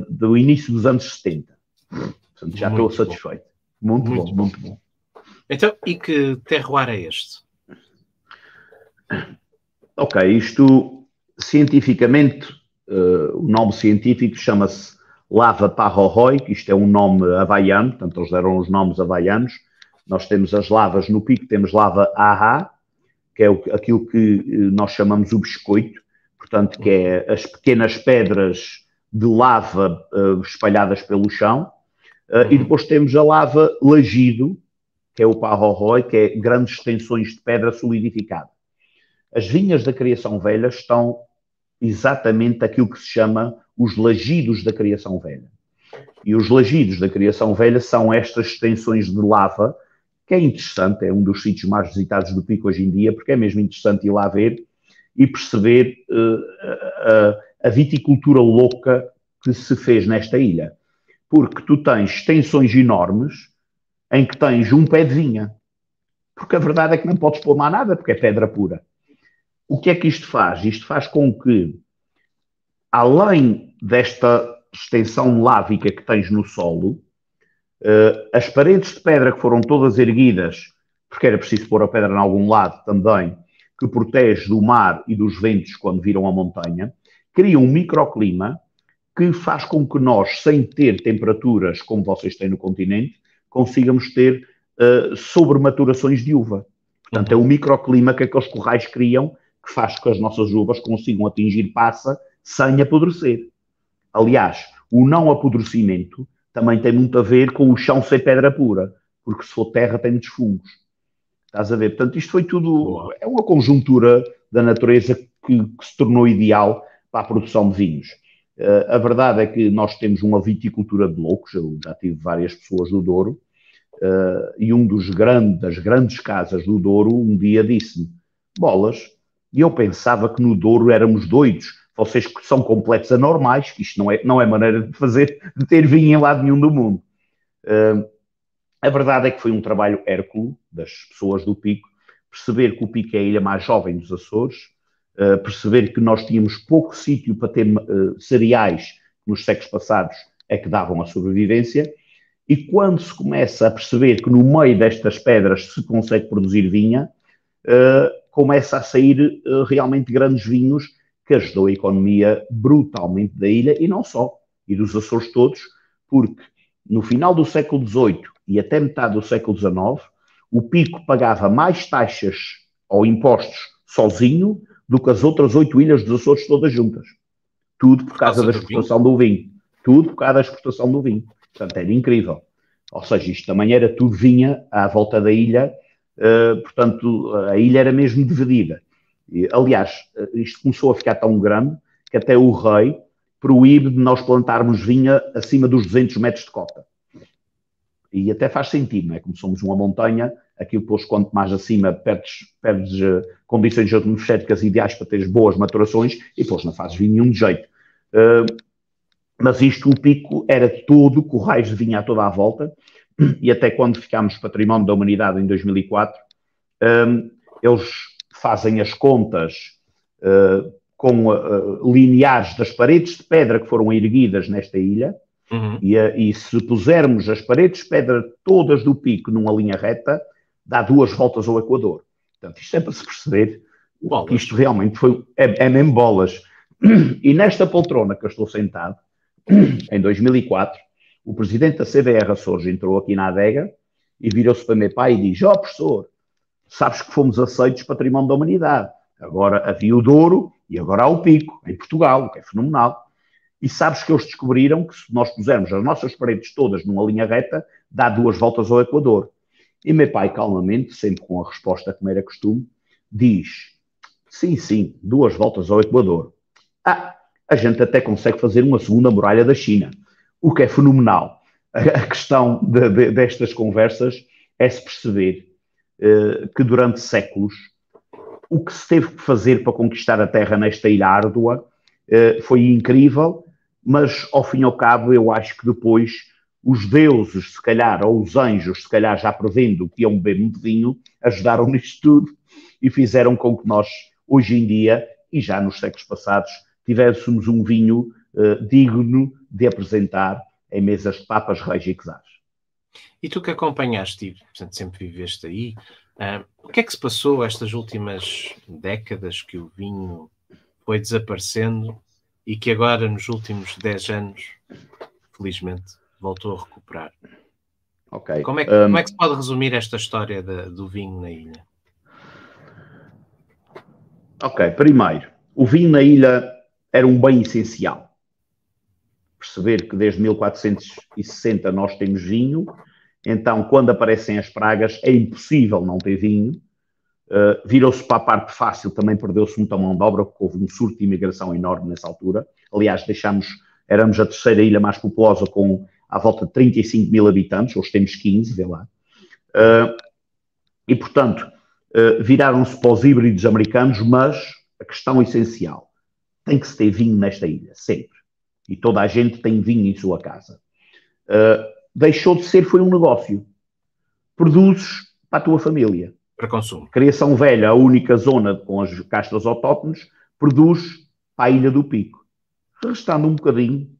do início dos anos 70. Portanto, já estou satisfeito. Muito bom. Então, e que terroir é este? Ok, isto cientificamente, o nome científico chama-se Lava Parrorói, que isto é um nome havaiano, portanto eles deram os nomes havaianos. Nós temos as lavas no Pico, temos lava Ahá, que é aquilo que nós chamamos o biscoito, portanto que é as pequenas pedras de lava espalhadas pelo chão. E depois temos a lava Lagido, que é o Parrorói, que é grandes extensões de pedra solidificada. As vinhas da Criação Velha estão exatamente aquilo que se chama os lagidos da Criação Velha. E os lagidos da Criação Velha são estas extensões de lava, que é interessante, é um dos sítios mais visitados do Pico hoje em dia, porque é mesmo interessante ir lá ver e perceber a viticultura louca que se fez nesta ilha. Porque tu tens extensões enormes em que tens um pé de vinha. Porque a verdade é que não podes pôr mais nada, porque é pedra pura. O que é que isto faz? Isto faz com que, além desta extensão lávica que tens no solo, as paredes de pedra que foram todas erguidas, porque era preciso pôr a pedra em algum lado também, que protege do mar e dos ventos quando viram a montanha, cria um microclima que faz com que nós, sem ter temperaturas como vocês têm no continente, consigamos ter sobrematurações de uva. Portanto, é o microclima que aqueles corrais criam, que faz com que as nossas uvas consigam atingir passa sem apodrecer. Aliás, o não apodrecimento também tem muito a ver com o chão ser pedra pura, porque se for terra tem muitos fungos. Estás a ver? Portanto, isto foi tudo... É uma conjuntura da natureza que se tornou ideal para a produção de vinhos. A verdade é que nós temos uma viticultura de loucos. Eu já tive várias pessoas do Douro, e das grandes casas do Douro um dia disse-me, bolas, e eu pensava que no Douro éramos doidos. Vocês que são completos anormais, que isto não é maneira de ter vinho em lado nenhum do mundo. A verdade é que foi um trabalho hérculo das pessoas do Pico, perceber que o Pico é a ilha mais jovem dos Açores, perceber que nós tínhamos pouco sítio para ter cereais nos séculos passados é que davam a sobrevivência, e quando se começa a perceber que no meio destas pedras se consegue produzir vinha, começa a sair realmente grandes vinhos que ajudou a economia brutalmente da ilha, e não só, e dos Açores todos, porque no final do século XVIII e até metade do século XIX, o Pico pagava mais taxas ou impostos sozinho do que as outras 8 ilhas dos Açores todas juntas. Tudo por causa da exportação do vinho. Tudo por causa da exportação do vinho. Portanto, era incrível. Ou seja, isto também era tudo vinha à volta da ilha, portanto, a ilha era mesmo dividida. E, aliás, isto começou a ficar tão grande que até o rei proíbe de nós plantarmos vinha acima dos 200 metros de cota. E até faz sentido, não é? Como somos uma montanha, aquilo depois, quanto mais acima, perdes condições atmosféricas ideais para teres boas maturações, e depois não fazes vinho nenhum de jeito. Mas isto, o Pico, era todo corrais de vinha a toda a volta, e até quando ficámos Património da Humanidade em 2004, eles fazem as contas com lineares das paredes de pedra que foram erguidas nesta ilha, e se pusermos as paredes de pedra todas do Pico numa linha reta, dá 2 voltas ao Equador. Portanto, isto é para se perceber que isto realmente é mesmo bolas. E nesta poltrona que eu estou sentado, em 2004, o presidente da CBR Açores entrou aqui na adega e virou-se para meu pai e diz: professor, sabes que fomos aceitos Património da Humanidade. Agora havia o Douro e agora há o Pico, em Portugal, o que é fenomenal. E sabes que eles descobriram que se nós pusermos as nossas paredes todas numa linha reta, dá 2 voltas ao Equador. E meu pai, calmamente, sempre com a resposta como era costume, diz: sim, 2 voltas ao Equador. A gente até consegue fazer uma segunda muralha da China, o que é fenomenal. A questão destas conversas é se perceber que durante séculos o que se teve que fazer para conquistar a terra nesta ilha árdua foi incrível, mas ao fim e ao cabo eu acho que depois os deuses, se calhar, ou os anjos, se calhar já prevendo que iam beber muito vinho, ajudaram nisto tudo e fizeram com que nós, hoje em dia, e já nos séculos passados, tivéssemos um vinho digno de apresentar em mesas de papas, reis e czares. E tu que acompanhaste e, portanto, sempre viveste aí, o que é que se passou estas últimas décadas que o vinho foi desaparecendo e que agora, nos últimos 10 anos, felizmente, voltou a recuperar? Okay. Como é que se pode resumir esta história do vinho na ilha? Ok, primeiro, o vinho na ilha era um bem essencial. Perceber que desde 1460 nós temos vinho, então quando aparecem as pragas é impossível não ter vinho. Virou-se para a parte fácil, também perdeu-se muita mão de obra, porque houve um surto de imigração enorme nessa altura. Aliás, éramos a terceira ilha mais populosa, com à volta de 35 mil habitantes, hoje temos 15, vê lá. E, portanto, viraram-se para os híbridos americanos, mas a questão essencial, tem que se ter vinho nesta ilha, sempre. E toda a gente tem vinho em sua casa. Deixou de ser, foi um negócio. Produzes para a tua família. Para consumo. Criação Velha, a única zona com as castras autóctones, produz para a Ilha do Pico. Restando um bocadinho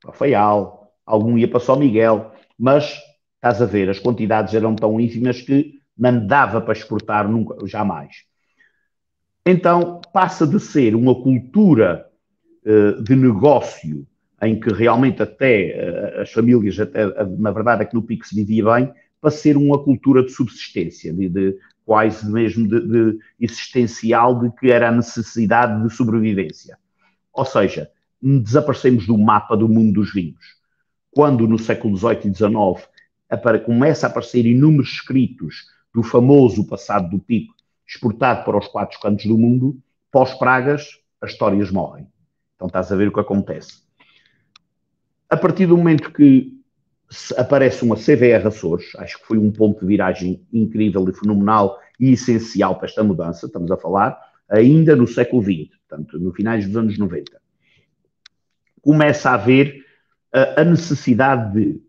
para Faial, algum ia para São Miguel, mas estás a ver, as quantidades eram tão ínfimas que não dava para exportar nunca, jamais. Então, passa de ser uma cultura de negócio em que realmente até as famílias, na verdade aqui no Pico se vivia bem, para ser uma cultura de subsistência, quase mesmo de existencial, de que era a necessidade de sobrevivência. Ou seja, desaparecemos do mapa do mundo dos vinhos. Quando no século XVIII e XIX começa a aparecer inúmeros escritos do famoso passado do Pico, exportado para os 4 cantos do mundo, pós-pragas, as histórias morrem. Então estás a ver o que acontece. A partir do momento que aparece uma CBR Açores, acho que foi um ponto de viragem incrível e fenomenal e essencial para esta mudança, estamos a falar ainda no século XX, portanto, no finais dos anos 90. Começa a haver a necessidade de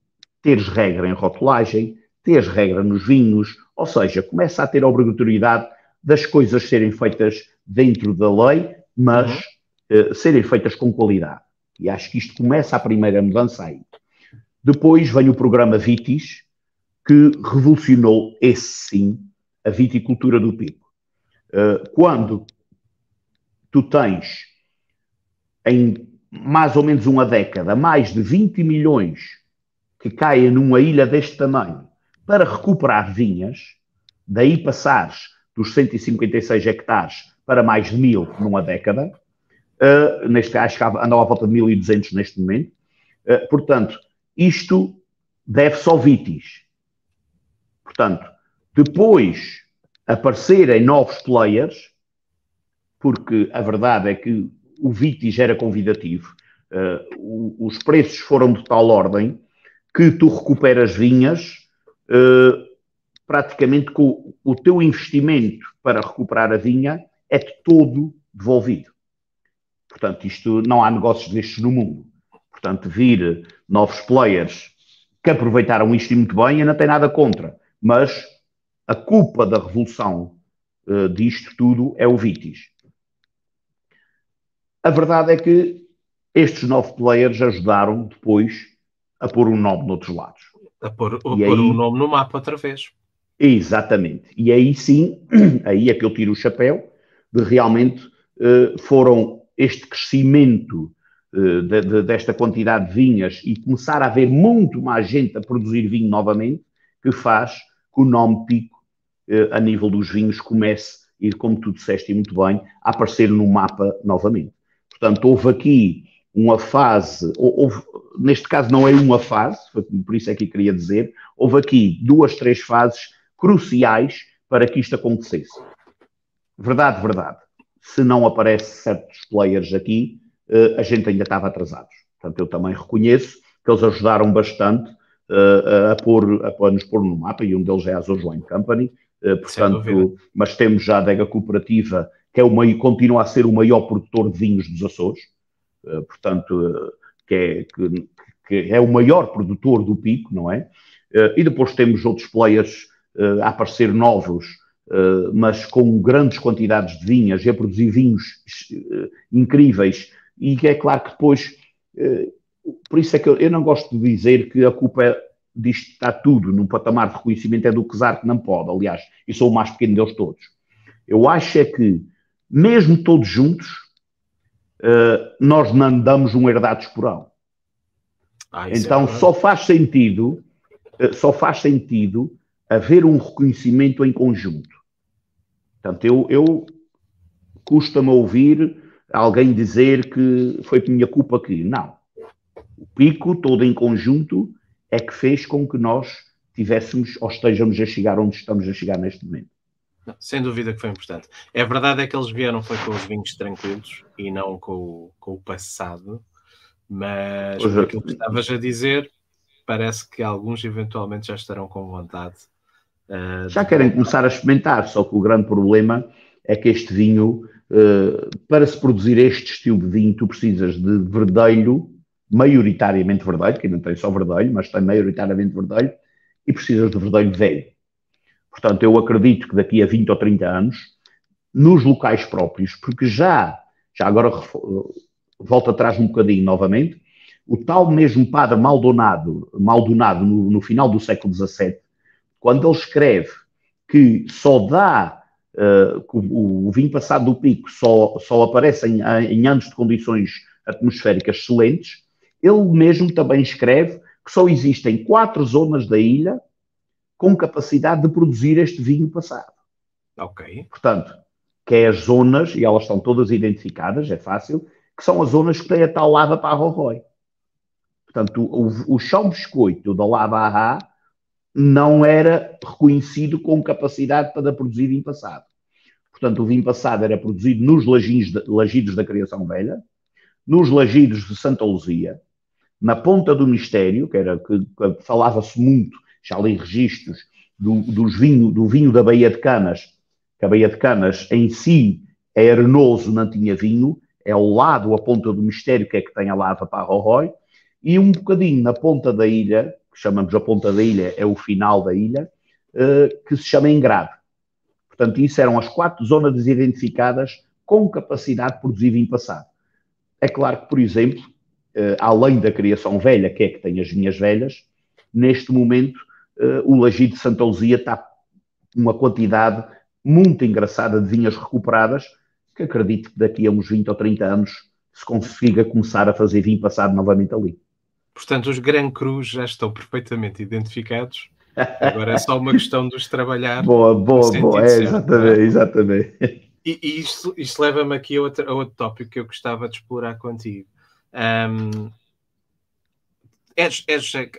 teres regra em rotulagem, teres regra nos vinhos, ou seja, começa a ter a obrigatoriedade das coisas serem feitas dentro da lei, mas serem feitas com qualidade. E acho que isto começa a primeira mudança aí. Depois vem o programa Vitis, que revolucionou, esse sim, a viticultura do Pico. Quando tu tens, em mais ou menos uma década, mais de 20 milhões que caem numa ilha deste tamanho para recuperar vinhas, daí passares dos 156 hectares para mais de 1000 numa década, neste caso andam à volta de 1200 neste momento, portanto, isto deve-se ao Vitis. Portanto, depois aparecerem novos players, porque a verdade é que o Vitis era convidativo, os preços foram de tal ordem que tu recuperas vinhas praticamente com o teu investimento para recuperar a vinha é de todo devolvido. Portanto, isto não há negócios destes no mundo. Portanto, vir novos players que aproveitaram isto muito bem, eu não tenho nada contra. Mas a culpa da revolução disto tudo é o Vitis. A verdade é que estes novos players ajudaram depois a pôr um nome noutros lados. A pôr o nome no mapa outra vez. Exatamente. E aí sim, aí é que eu tiro o chapéu, de realmente foram este crescimento desta quantidade de vinhas e começar a haver muito mais gente a produzir vinho novamente, que faz que o nome Pico, a nível dos vinhos, comece, e como tu disseste muito bem, a aparecer no mapa novamente. Portanto, houve aqui uma fase, neste caso não é uma fase, por isso é que eu queria dizer, houve aqui 2, 3 fases cruciais para que isto acontecesse. Verdade, verdade. Se não aparecem certos players aqui, a gente ainda estava atrasados. Portanto, eu também reconheço que eles ajudaram bastante a nos pôr no mapa, e um deles é a Azores Wine Company. Portanto, mas temos já a Adega Cooperativa, que continua a ser o maior produtor de vinhos dos Açores. Portanto, que é o maior produtor do Pico, não é? E depois temos outros players a aparecer novos, mas com grandes quantidades de vinhas e a produzir vinhos incríveis. E é claro que depois, por isso é que eu não gosto de dizer que a culpa disto está tudo num patamar de reconhecimento é do Czar, que não pode. Aliás, eu sou o mais pequeno deles todos. Eu acho é que, mesmo todos juntos, nós não damos um herdado esporão. Então só faz sentido haver um reconhecimento em conjunto. Portanto, eu custa-me ouvir alguém dizer que foi por minha culpa que não. O Pico, todo em conjunto, é que fez com que nós tivéssemos ou estejamos a chegar onde estamos a chegar neste momento. Não, sem dúvida que foi importante. É verdade é que eles vieram foi com os vinhos tranquilos e não com o passado, mas por aquilo que estavas a dizer, parece que alguns eventualmente já estarão com vontade. Já querem começar a experimentar, só que o grande problema é que este vinho, para se produzir este estilo de vinho, tu precisas de verdelho, maioritariamente verdelho, que não tem só verdelho, mas tem maioritariamente verdelho, e precisas de verdelho velho. Portanto, eu acredito que daqui a 20 ou 30 anos, nos locais próprios, porque já agora volto atrás um bocadinho novamente, o tal mesmo padre Maldonado no final do século XVII, quando ele escreve que só dá, que o vinho passado do Pico só aparece em anos de condições atmosféricas excelentes, ele mesmo também escreve que só existem 4 zonas da ilha com capacidade de produzir este vinho passado. Ok. Portanto, que é as zonas, e elas estão todas identificadas, é fácil, que são as zonas que têm a tal lava para Arroioi. Portanto, o chão biscoito da lava Arra não era reconhecido com capacidade para produzir vinho passado. Portanto, o vinho passado era produzido nos lagidos da Criação Velha, nos lagidos de Santa Luzia, na Ponta do Mistério, que falava-se muito, já li registros, do vinho da Baía de Canas, que a Baía de Canas em si é arenoso, não tinha vinho, é ao lado, a Ponta do Mistério, que é que tem a lava para Arroioi, e um bocadinho na ponta da ilha, que chamamos a ponta da ilha, é o final da ilha, que se chama Engrado. Portanto, isso eram as 4 zonas identificadas com capacidade de produzir vinho passado. É claro que, por exemplo, além da criação velha, que é que tem as vinhas velhas, neste momento o Lagido de Santa Luzia está uma quantidade muito engraçada de vinhas recuperadas, que acredito que daqui a uns 20 ou 30 anos se consiga começar a fazer vinho passado novamente ali. Portanto, os Grand Crus já estão perfeitamente identificados. Agora é só uma questão de os trabalhar. Boa. Exatamente. E isto leva-me aqui a outro tópico que eu gostava de explorar contigo. És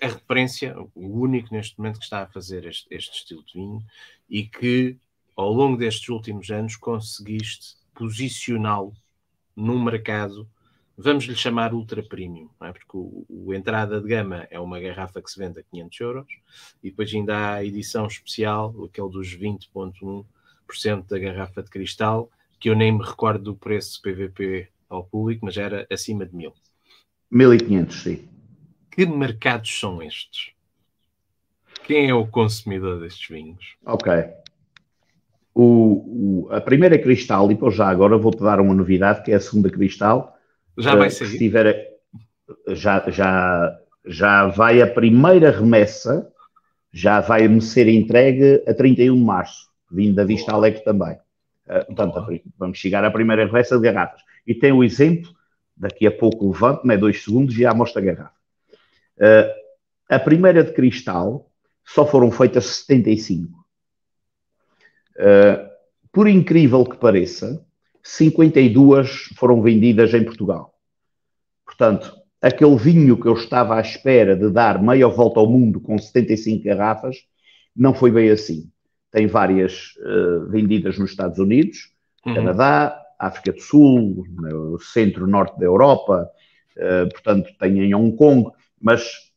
a referência, o único neste momento que está a fazer este estilo de vinho e que, ao longo destes últimos anos, conseguiste posicioná-lo num mercado, vamos lhe chamar ultra premium, não é? Porque o entrada de gama é uma garrafa que se vende a 500 euros e depois ainda há a edição especial, aquele dos 20,1% da garrafa de cristal, que eu nem me recordo do preço PVP ao público, mas era acima de 1000. 1500, sim. Que mercados são estes? Quem é o consumidor destes vinhos? Ok. A primeira cristal, e depois já agora vou-te dar uma novidade, que é a segunda cristal. Já vai sair? Se tiver, já vai a primeira remessa, já vai-me ser entregue a 31 de março, vindo da Vista Alegre também. Portanto, vamos chegar à primeira remessa de garrafas. E tem o exemplo, daqui a pouco levanto, né, 2 segundos, e já mostro a garrafa. A primeira de cristal só foram feitas 75. Por incrível que pareça, 52 foram vendidas em Portugal. Portanto, aquele vinho que eu estava à espera de dar meia volta ao mundo com 75 garrafas, não foi bem assim. Tem várias vendidas nos Estados Unidos, Canadá, África do Sul, no centro-norte da Europa, portanto, tem em Hong Kong, mas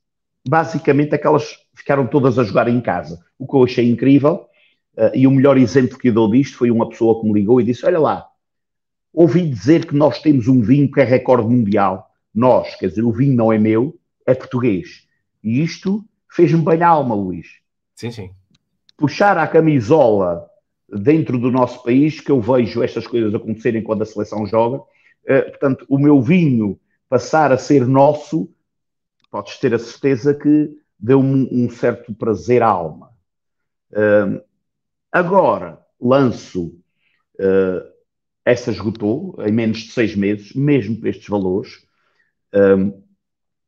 basicamente aquelas ficaram todas a jogar em casa. O que eu achei incrível, e o melhor exemplo que eu dou disto foi uma pessoa que me ligou e disse, olha lá, ouvi dizer que nós temos um vinho que é recorde mundial. Nós, quer dizer, o vinho não é meu, é português. E isto fez-me bem a alma, Luís. Sim, sim. Puxar a camisola dentro do nosso país, que eu vejo estas coisas acontecerem quando a seleção joga. Portanto, o meu vinho passar a ser nosso, podes ter a certeza que deu-me um certo prazer à alma. Agora, lanço, essa esgotou em menos de 6 meses, mesmo para estes valores,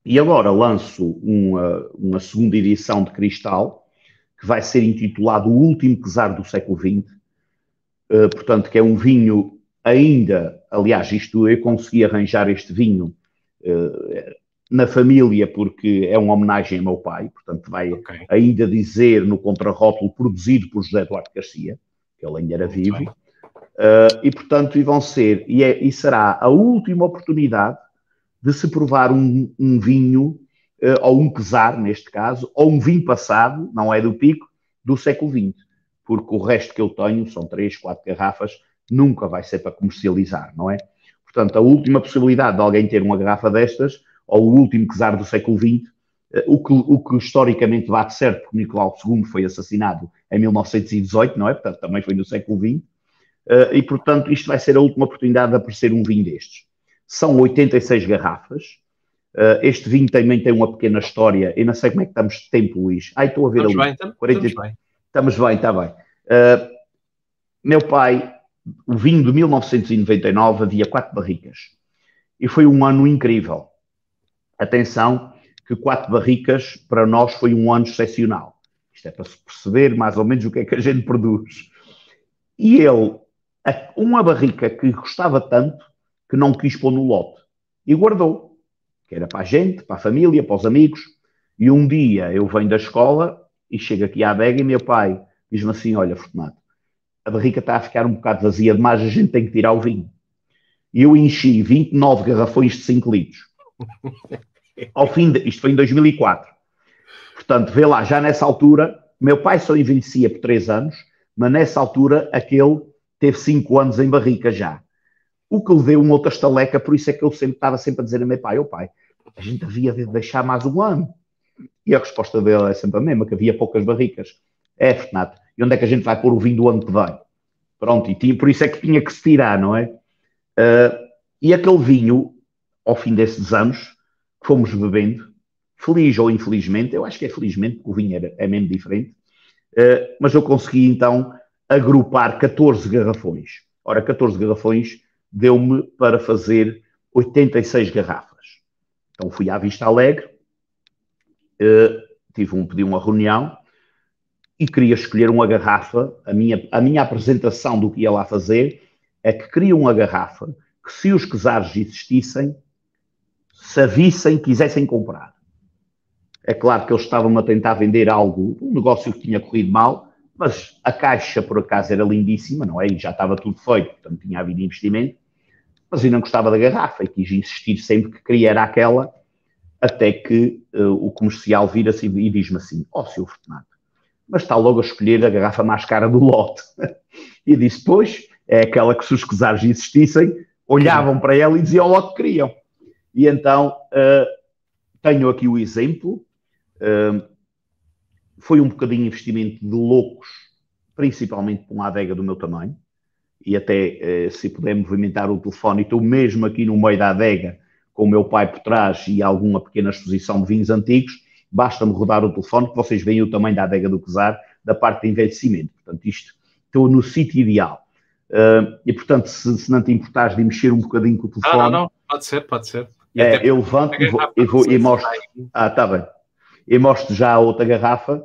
e agora lanço uma segunda edição de cristal, que vai ser intitulado O Último Czar do Século XX, portanto, que é um vinho ainda, aliás, eu consegui arranjar este vinho na família, porque é uma homenagem ao meu pai, portanto vai ainda dizer no contrarótulo produzido por José Eduardo Garcia, que ele ainda era vivo, e portanto vão ser, e será a última oportunidade de se provar um vinho, ou um czar neste caso, ou um vinho passado, não é do pico, do século XX, porque o resto que eu tenho, são 3, 4 garrafas, nunca vai ser para comercializar, não é? Portanto, a última possibilidade de alguém ter uma garrafa destas, ou o último czar do século XX, o que historicamente bate certo, porque Nicolau II foi assassinado em 1918, não é? Portanto, também foi no século XX, e portanto isto vai ser a última oportunidade de aparecer um vinho destes. São 86 garrafas, este vinho também tem uma pequena história, eu não sei como é que estamos de tempo, Luís. Estou a ver estamos ali. Bem, 40... estamos bem. Estamos bem, está bem. Meu pai, o vinho de 1999 havia 4 barricas, e foi um ano incrível. Atenção, que 4 barricas para nós foi um ano excepcional. Isto é para se perceber mais ou menos o que é que a gente produz. E ele, uma barrica que gostava tanto, que não quis pôr no lote. E guardou. Que era para a gente, para a família, para os amigos. E um dia eu venho da escola e chego aqui à adega e meu pai diz-me assim, olha, Fortunato, a barrica está a ficar um bocado vazia demais, a gente tem que tirar o vinho. E eu enchi 29 garrafões de 5 litros. Ao fim isto foi em 2004. Portanto, vê lá, já nessa altura, meu pai só envelhecia por 3 anos, mas nessa altura aquele teve 5 anos em barrica já. O que lhe deu uma outra estaleca, por isso é que eu estava sempre a dizer a meu pai, pai, a gente havia de deixar mais um ano. E a resposta dele é sempre a mesma, que havia poucas barricas. Fortunato, e onde é que a gente vai pôr o vinho do ano que vem? Pronto, por isso é que tinha que se tirar, não é? E aquele vinho, ao fim desses anos, fomos bebendo, feliz ou infelizmente, eu acho que é felizmente, porque o vinho é mesmo diferente, mas eu consegui então agrupar 14 garrafões. Ora, 14 garrafões deu-me para fazer 86 garrafas. Então fui à Vista Alegre, pedi uma reunião e queria escolher uma garrafa. A minha apresentação do que ia lá fazer é que queria uma garrafa que, se os quesares existissem, se a vissem, quisessem comprar. É claro que eles estavam a tentar vender algo, um negócio que tinha corrido mal, mas a caixa, por acaso, era lindíssima, não é? E já estava tudo feito, portanto tinha havido investimento, mas eu não gostava da garrafa e quis insistir sempre que queria era aquela, até que o comercial vira-se e diz-me assim: ó, Sr. Fortunato, mas está logo a escolher a garrafa mais cara do lote. E disse: pois, é aquela que, se os quesares existissem, olhavam para ela e diziam o lote que queriam. E então, tenho aqui o exemplo. Foi um bocadinho de investimento de loucos, principalmente para uma adega do meu tamanho, e até se puder movimentar o telefone, e estou mesmo aqui no meio da adega, com o meu pai por trás e alguma pequena exposição de vinhos antigos, basta-me rodar o telefone que vocês veem o tamanho da adega do quesar, da parte de envelhecimento. Portanto, estou no sítio ideal. E, portanto, se não te importares de mexer um bocadinho com o telefone... Não, pode ser. Eu levanto e mostro... está bem. E mostro já a outra garrafa,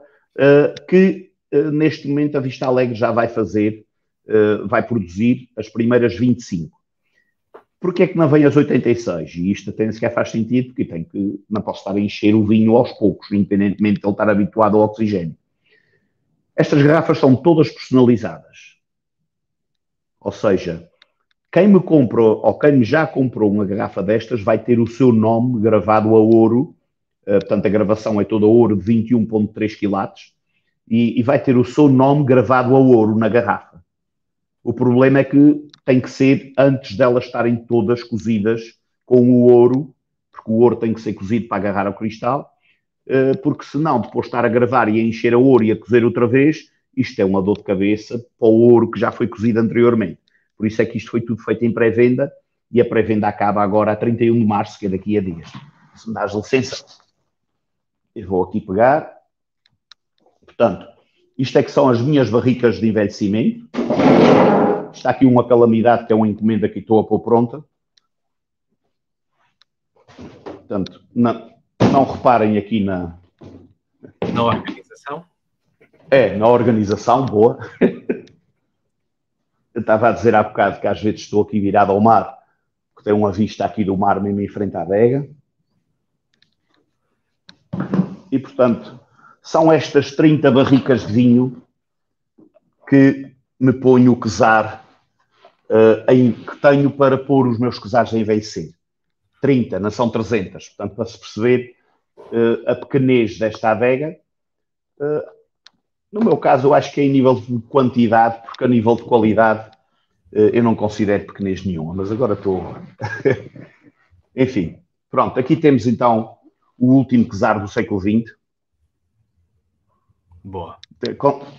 que neste momento a Vista Alegre já vai fazer, vai produzir as primeiras 25. Porquê é que não vem as 86? E isto até sequer faz sentido, porque não posso estar a encher o vinho aos poucos, independentemente de ele estar habituado ao oxigênio. Estas garrafas são todas personalizadas. Ou seja, quem me comprou, ou quem já comprou uma garrafa destas, vai ter o seu nome gravado a ouro. Portanto, a gravação é toda a ouro de 21,3 quilates, e vai ter o seu nome gravado a ouro na garrafa. O problema é que tem que ser antes delas estarem todas cozidas com o ouro, porque o ouro tem que ser cozido para agarrar ao cristal, porque senão, depois de estar a gravar e a encher a ouro e a cozer outra vez, isto é uma dor de cabeça para o ouro que já foi cozido anteriormente. Por isso é que isto foi tudo feito em pré-venda, e a pré-venda acaba agora a 31 de março, que é daqui a dias. Se me dás licença, eu vou aqui pegar. Portanto, isto é que são as minhas barricas de envelhecimento. Está aqui uma calamidade, que é uma encomenda que estou a pôr pronta. Portanto, não reparem aqui na organização. Na organização, boa. Eu estava a dizer há bocado que às vezes estou aqui virado ao mar, porque tem uma vista aqui do mar mesmo em frente à adega. E, portanto, são estas 30 barricas de vinho que me ponho o quesar, que tenho para pôr os meus quesares a envelhecer. 30, não são 300. Portanto, para se perceber a pequenez desta adega, no meu caso, eu acho que é em nível de quantidade, porque a nível de qualidade eu não considero pequenez nenhuma, mas agora estou... Enfim, pronto, aqui temos então o último quesar do século XX. Boa.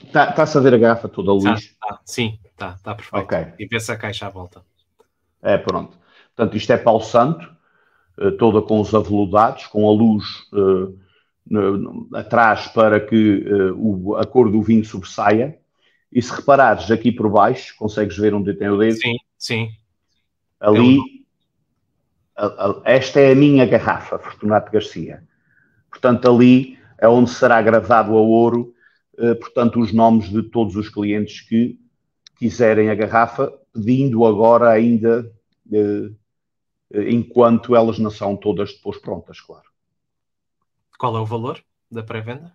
Está-se a ver a garrafa toda, Luís? Sim, está perfeito. Okay. E vê-se a caixa à volta. Pronto. Portanto, isto é Paulo Santo, toda com os aveludados, com a luz atrás para que a cor do vinho sobressaia. E se reparares aqui por baixo, consegues ver onde tem o dedo? Sim. Ali, esta é a minha garrafa, Fortunato Garcia. Portanto, ali é onde será gravado a ouro, portanto, os nomes de todos os clientes que quiserem a garrafa, pedindo agora ainda, enquanto elas não são todas depois prontas, claro. Qual é o valor da pré-venda?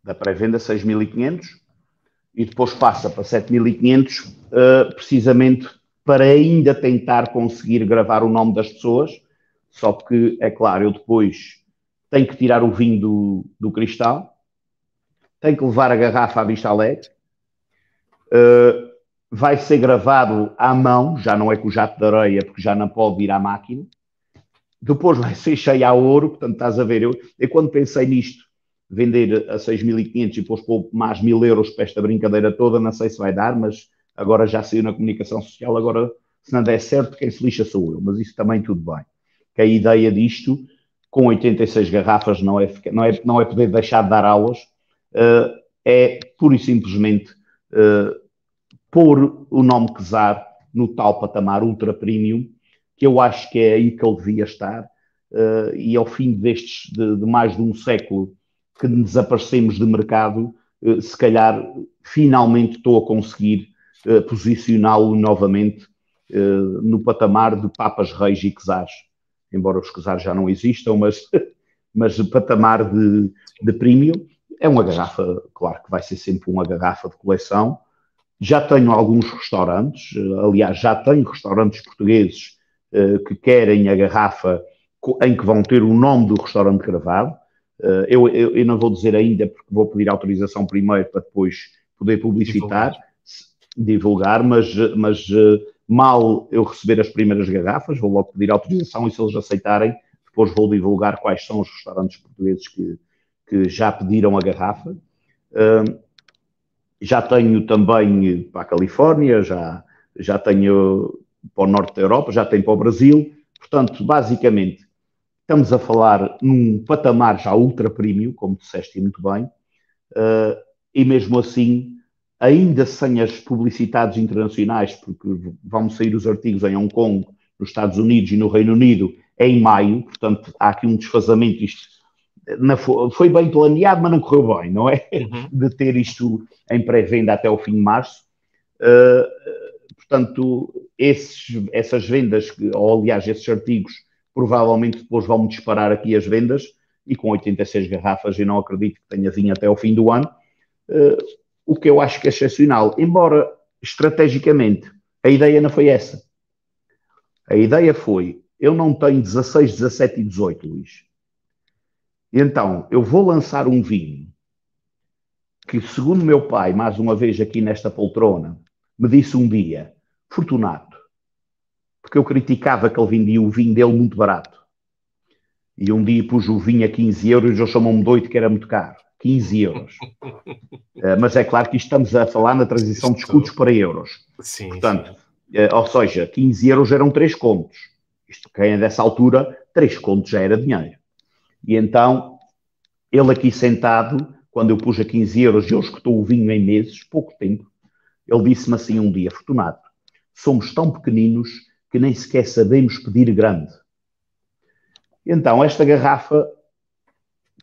Da pré-venda, 6.500, e depois passa para 7.500, precisamente para ainda tentar conseguir gravar o nome das pessoas, só que, é claro, eu depois tenho que tirar o vinho do cristal, tenho que levar a garrafa à Vista Alegre, vai ser gravado à mão, já não é com o jato de areia, porque já não pode ir à máquina, depois vai ser cheio a ouro, portanto estás a ver, eu quando pensei nisto, vender a 6.500 e depois pôr mais 1.000 euros para esta brincadeira toda, não sei se vai dar, mas agora já saiu na comunicação social, agora se não der certo, quem se lixa sou eu, mas isso também tudo bem. Que a ideia disto, com 86 garrafas, não é poder deixar de dar aulas, é pura e simplesmente pôr o nome Quesar no tal patamar ultra premium, que eu acho que é aí que ele devia estar, e ao fim de mais de um século que desaparecemos de mercado, se calhar finalmente estou a conseguir posicioná-lo novamente no patamar de Papas, Reis e Quesares, embora os Quesares já não existam, mas o patamar de premium é uma garrafa, claro que vai ser sempre uma garrafa de coleção. Já tenho alguns restaurantes, aliás, já tenho restaurantes portugueses que querem a garrafa em que vão ter o nome do restaurante gravado. Eu não vou dizer ainda, porque vou pedir autorização primeiro para depois poder publicitar, divulgar, mas mal eu receber as primeiras garrafas, vou logo pedir autorização e se eles aceitarem, depois vou divulgar quais são os restaurantes portugueses que já pediram a garrafa. Já tenho também para a Califórnia, já tenho para o norte da Europa, já tenho para o Brasil. Portanto, basicamente, estamos a falar num patamar já ultra premium, como disseste muito bem, e mesmo assim, ainda sem as publicidades internacionais, porque vão sair os artigos em Hong Kong, nos Estados Unidos e no Reino Unido em maio, portanto, há aqui um desfazamento. Isto foi bem planeado, mas não correu bem, não é? De ter isto em pré-venda até o fim de março. Portanto, essas vendas, ou aliás, esses artigos, provavelmente depois vão disparar aqui as vendas, e com 86 garrafas eu não acredito que tenha vinho até o fim do ano, o que eu acho que é excepcional. Embora, estrategicamente, a ideia não foi essa. A ideia foi, eu não tenho 16, 17 e 18, Luís. Então, eu vou lançar um vinho que, segundo meu pai, mais uma vez aqui nesta poltrona, me disse um dia, Fortunato, porque eu criticava que ele vendia o vinho dele muito barato. E um dia pus o vinho a 15 euros e eles chamam-me doido que era muito caro. 15 euros. Mas é claro que estamos a falar na transição de escudos para euros. Sim, portanto, ou seja, 15 euros eram 3 contos. Isto, quem é dessa altura, 3 contos já era dinheiro. E então, ele aqui sentado, quando eu pus a 15 euros e eu escutou o vinho em meses, pouco tempo, ele disse-me assim um dia, Fortunato, somos tão pequeninos que nem sequer sabemos pedir grande. Então, esta garrafa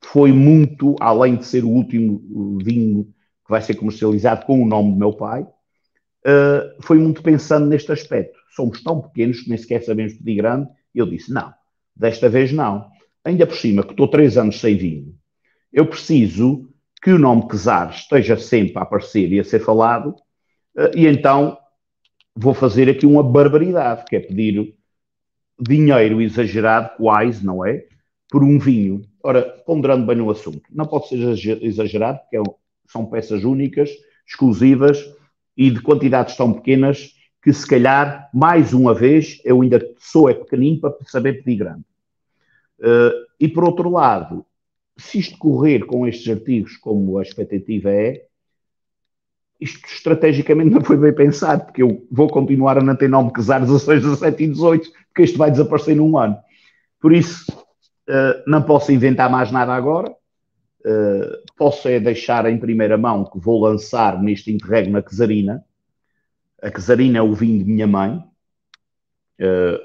foi muito, além de ser o último vinho que vai ser comercializado com o nome do meu pai, foi muito pensando neste aspecto. Somos tão pequenos que nem sequer sabemos pedir grande. E eu disse, não, desta vez não. Ainda por cima, que estou 3 anos sem vinho, eu preciso que o nome Quesar esteja sempre a aparecer e a ser falado, e então vou fazer aqui uma barbaridade, que é pedir dinheiro exagerado, quase, não é? Por um vinho. Ora, ponderando bem no assunto, não pode ser exagerado, porque são peças únicas, exclusivas e de quantidades tão pequenas que, se calhar, mais uma vez, eu ainda sou pequenino para saber pedir grande. E, por outro lado, se isto correr com estes artigos como a expectativa é, isto estrategicamente não foi bem pensado, porque eu vou continuar a não ter nome Quesar 16, 17 e 18, porque isto vai desaparecer num ano. Por isso, não posso inventar mais nada agora. Posso deixar em primeira mão que vou lançar neste interregno a Quesarina. A Quesarina é o vinho de minha mãe,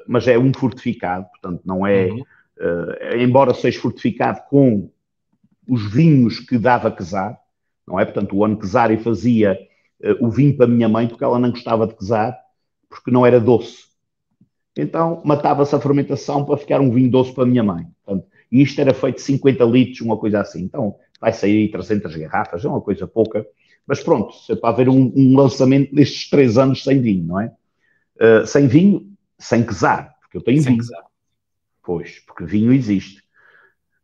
mas é um fortificado, portanto não é... embora seja fortificado com os vinhos que dava Quesar, não é? Portanto, o ano Quesar e fazia o vinho para a minha mãe, porque ela não gostava de Quesar, porque não era doce. Então, matava-se a fermentação para ficar um vinho doce para a minha mãe. Portanto, e isto era feito de 50 litros, uma coisa assim. Então, vai sair 300 garrafas, é uma coisa pouca. Mas pronto, é para haver um lançamento destes 3 anos sem vinho, não é? Sem vinho, sem Quesar, porque eu tenho vinho. Quesar. Pois, porque vinho existe.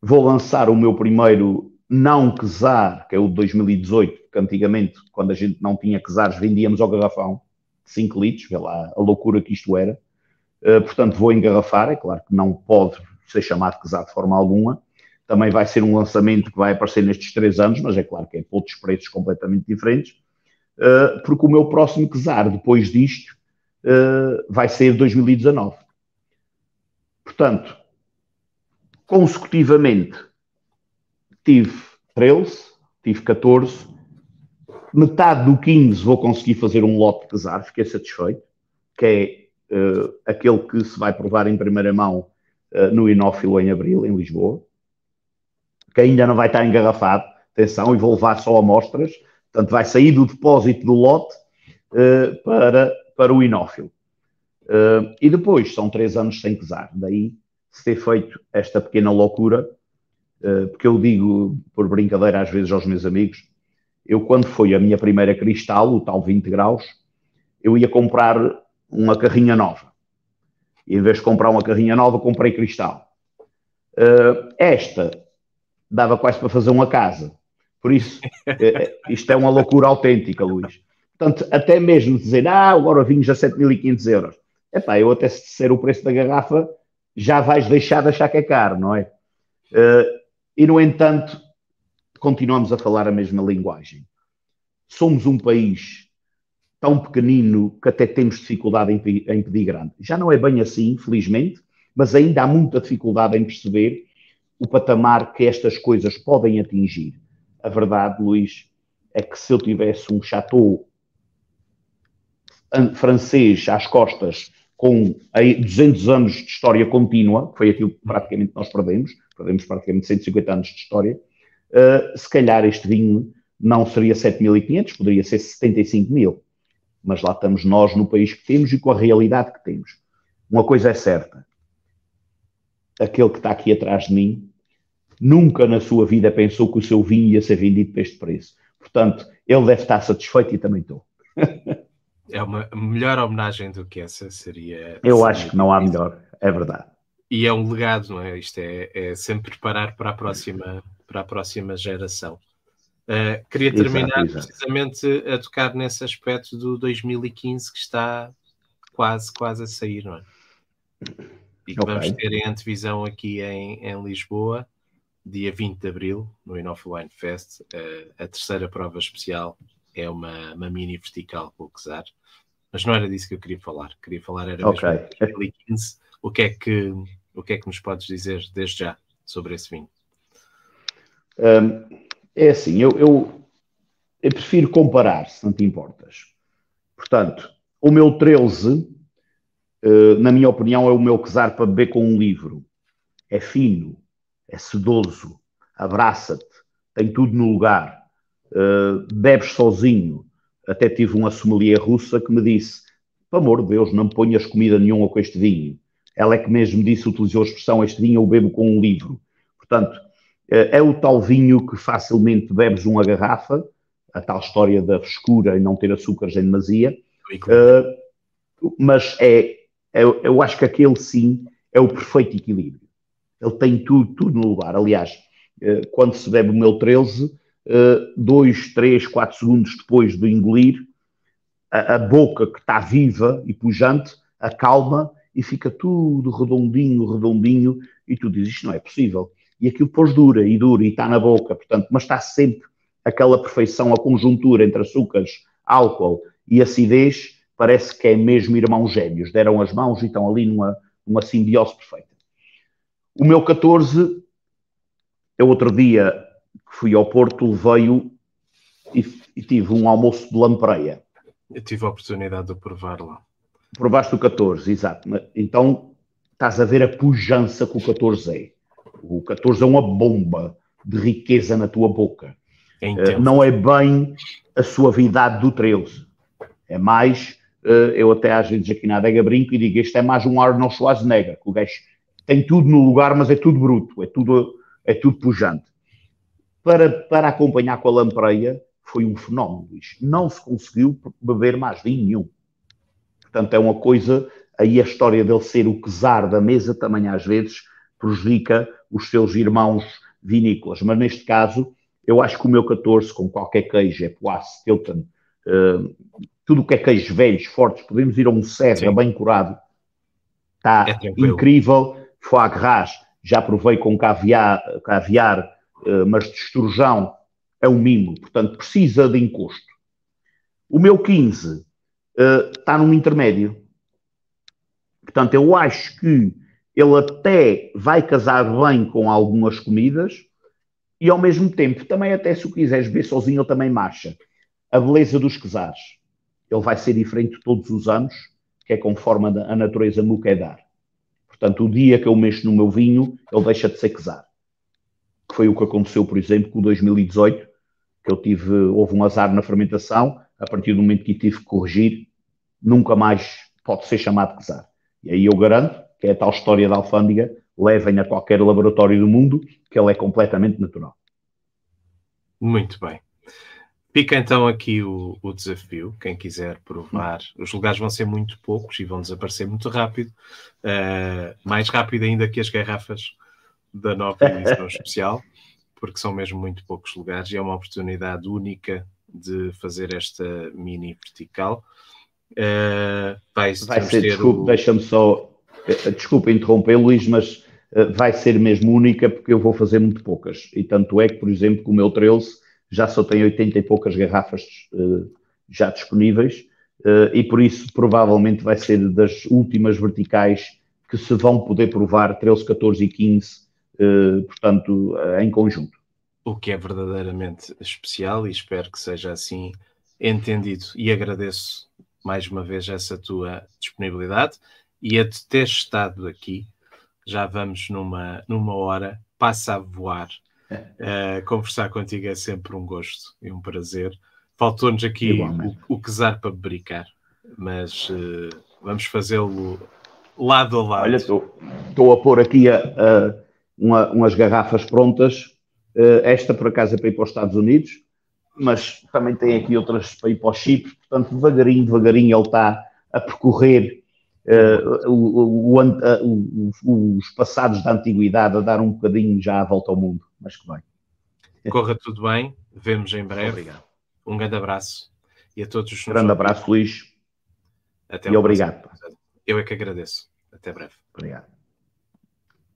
Vou lançar o meu primeiro não Quesar, que é o de 2018, porque antigamente, quando a gente não tinha Quesares, vendíamos ao garrafão de 5 litros, vê lá a loucura que isto era. Portanto, vou engarrafar, é claro que não pode ser chamado Quesar de forma alguma. Também vai ser um lançamento que vai aparecer nestes 3 anos, mas é claro que é por outros preços completamente diferentes. porque o meu próximo quesar, depois disto, vai ser 2019. Portanto, consecutivamente, tive 13, tive 14, metade do 15 vou conseguir fazer um lote de quesar, fiquei satisfeito, que é aquele que se vai provar em primeira mão no Inófilo em Abril, em Lisboa, que ainda não vai estar engarrafado, atenção, e vou levar só amostras, portanto vai sair do depósito do lote para o Inófilo. E depois, são 3 anos sem quesar, daí se ter feito esta pequena loucura, porque eu digo, por brincadeira às vezes aos meus amigos, eu quando foi a minha primeira cristal, o tal 20 graus, eu ia comprar uma carrinha nova. E em vez de comprar uma carrinha nova, comprei cristal. Esta dava quase para fazer uma casa. Por isso, isto é uma loucura autêntica, Luís. Portanto, até mesmo dizer, agora vinhos a 7.500 euros. Epá, eu até se disser o preço da garrafa, já vais deixar de achar que é caro, não é? E, no entanto, continuamos a falar a mesma linguagem. Somos um país tão pequenino que até temos dificuldade em pedir grande. Já não é bem assim, felizmente, mas ainda há muita dificuldade em perceber o patamar que estas coisas podem atingir. A verdade, Luís, é que se eu tivesse um chateau francês às costas com 200 anos de história contínua, que foi aquilo que praticamente nós perdemos praticamente 150 anos de história, se calhar este vinho não seria 7.500, poderia ser 75.000. Mas lá estamos nós no país que temos e com a realidade que temos. Uma coisa é certa, aquele que está aqui atrás de mim nunca na sua vida pensou que o seu vinho ia ser vendido por este preço. Portanto, ele deve estar satisfeito e também estou. É uma melhor homenagem do que essa seria... Eu acho que não há melhor, é verdade. E é um legado, não é? Isto é sempre preparar para a próxima geração. Queria terminar precisamente a tocar nesse aspecto do 2015 que está quase a sair, não é? E que vamos ter em antevisão aqui em Lisboa, dia 20 de Abril, no Inófilo Wine Fest. A terceira prova especial é uma mini vertical com o quesar. Mas não era disso que eu queria falar. Queria falar era mesmo de 2015. O que é que nos podes dizer desde já sobre esse vinho? É assim, eu prefiro comparar, se não te importas. Portanto, o meu 13, na minha opinião, é o meu quesar para beber com um livro. É fino, é sedoso, abraça-te, tem tudo no lugar, bebes sozinho. Até tive uma sommelier russa que me disse, por amor de Deus, não me ponhas comida nenhuma com este vinho. Ela é que mesmo disse, utilizou a expressão, este vinho eu bebo com um livro. Portanto, é o tal vinho que facilmente bebes uma garrafa, a tal história da frescura e não ter açúcares em demasia, mas eu acho que aquele sim é o perfeito equilíbrio. Ele tem tudo no lugar. Aliás, quando se bebe o meu 13, 2, 3, 4 segundos depois de engolir, a boca que está viva e pujante acalma e fica tudo redondinho, e tu dizes, isto não é possível. E aquilo depois dura e está na boca, portanto, mas está sempre aquela perfeição, a conjuntura entre açúcares, álcool e acidez, parece que é mesmo irmãos gêmeos, deram as mãos e estão ali numa simbiose perfeita. O meu 14, eu outro dia que fui ao Porto, levei-o e tive um almoço de lampreia. Eu tive a oportunidade de provar lá. Provaste o 14, exato. Então, estás a ver a pujança que o 14 é. O 14 é uma bomba de riqueza na tua boca. Não é bem a suavidade do 13. É mais, eu até às vezes aqui na adega brinco e digo, este é mais um Arnold Schwarzenegger, que o gajo tem tudo no lugar, mas é tudo bruto, é tudo pujante. Para acompanhar com a lampreia, foi um fenómeno. Não se conseguiu beber mais vinho nenhum. Portanto, é uma coisa, aí a história dele ser o quesar da mesa também às vezes prejudica os seus irmãos vinícolas. Mas neste caso, eu acho que o meu 14, com qualquer queijo, é Poisse, Stilton, tudo o que é queijos velhos, fortes, podemos ir a um Serra bem curado. Está incrível. Foie gras, já provei com caviar, mas de esturjão é um mimo. Portanto, precisa de encosto. O meu 15 está num intermédio. Portanto, eu acho que ele até vai casar bem com algumas comidas e, ao mesmo tempo, também até se o quiseres beber sozinho, ele também marcha. A beleza dos quesares. Ele vai ser diferente todos os anos, que é conforme a natureza me o quer dar. Portanto, o dia que eu mexo no meu vinho, ele deixa de ser quesar. Que foi o que aconteceu, por exemplo, com o 2018, que houve um azar na fermentação, a partir do momento que tive que corrigir, nunca mais pode ser chamado quesar. E aí eu garanto que é a tal história da alfândega, levem a qualquer laboratório do mundo, que ele é completamente natural. Muito bem. Fica então aqui o desafio, quem quiser provar. Os lugares vão ser muito poucos e vão desaparecer muito rápido. Mais rápido ainda que as garrafas da nova edição especial, porque são mesmo muito poucos lugares e é uma oportunidade única de fazer esta mini vertical. Vai ser, deixa-me só, desculpa interromper, Luís, mas vai ser mesmo única porque eu vou fazer muito poucas. E tanto é que, por exemplo, com o meu 13 já só tem 80 e poucas garrafas já disponíveis e por isso provavelmente vai ser das últimas verticais que se vão poder provar 13, 14 e 15, portanto, em conjunto. O que é verdadeiramente especial e espero que seja assim entendido. E agradeço mais uma vez essa tua disponibilidade e a te ter estado aqui. Já vamos numa hora, passa a voar. Conversar contigo é sempre um gosto e um prazer. Faltou-nos aqui o quesar para brincar, mas vamos fazê-lo lado a lado. Olha, estou a pôr aqui umas garrafas prontas. Esta, por acaso, é para ir para os Estados Unidos, mas também tem aqui outras para ir para o Chipre. Portanto, devagarinho ele está a percorrer os passados da antiguidade, a dar um bocadinho já a volta ao mundo. Mas que bem. Corra tudo bem, vemos em breve. Obrigado. Um grande abraço e a todos os grande abraço, Luís. Até e obrigado. Eu é que agradeço. Até breve. Obrigado.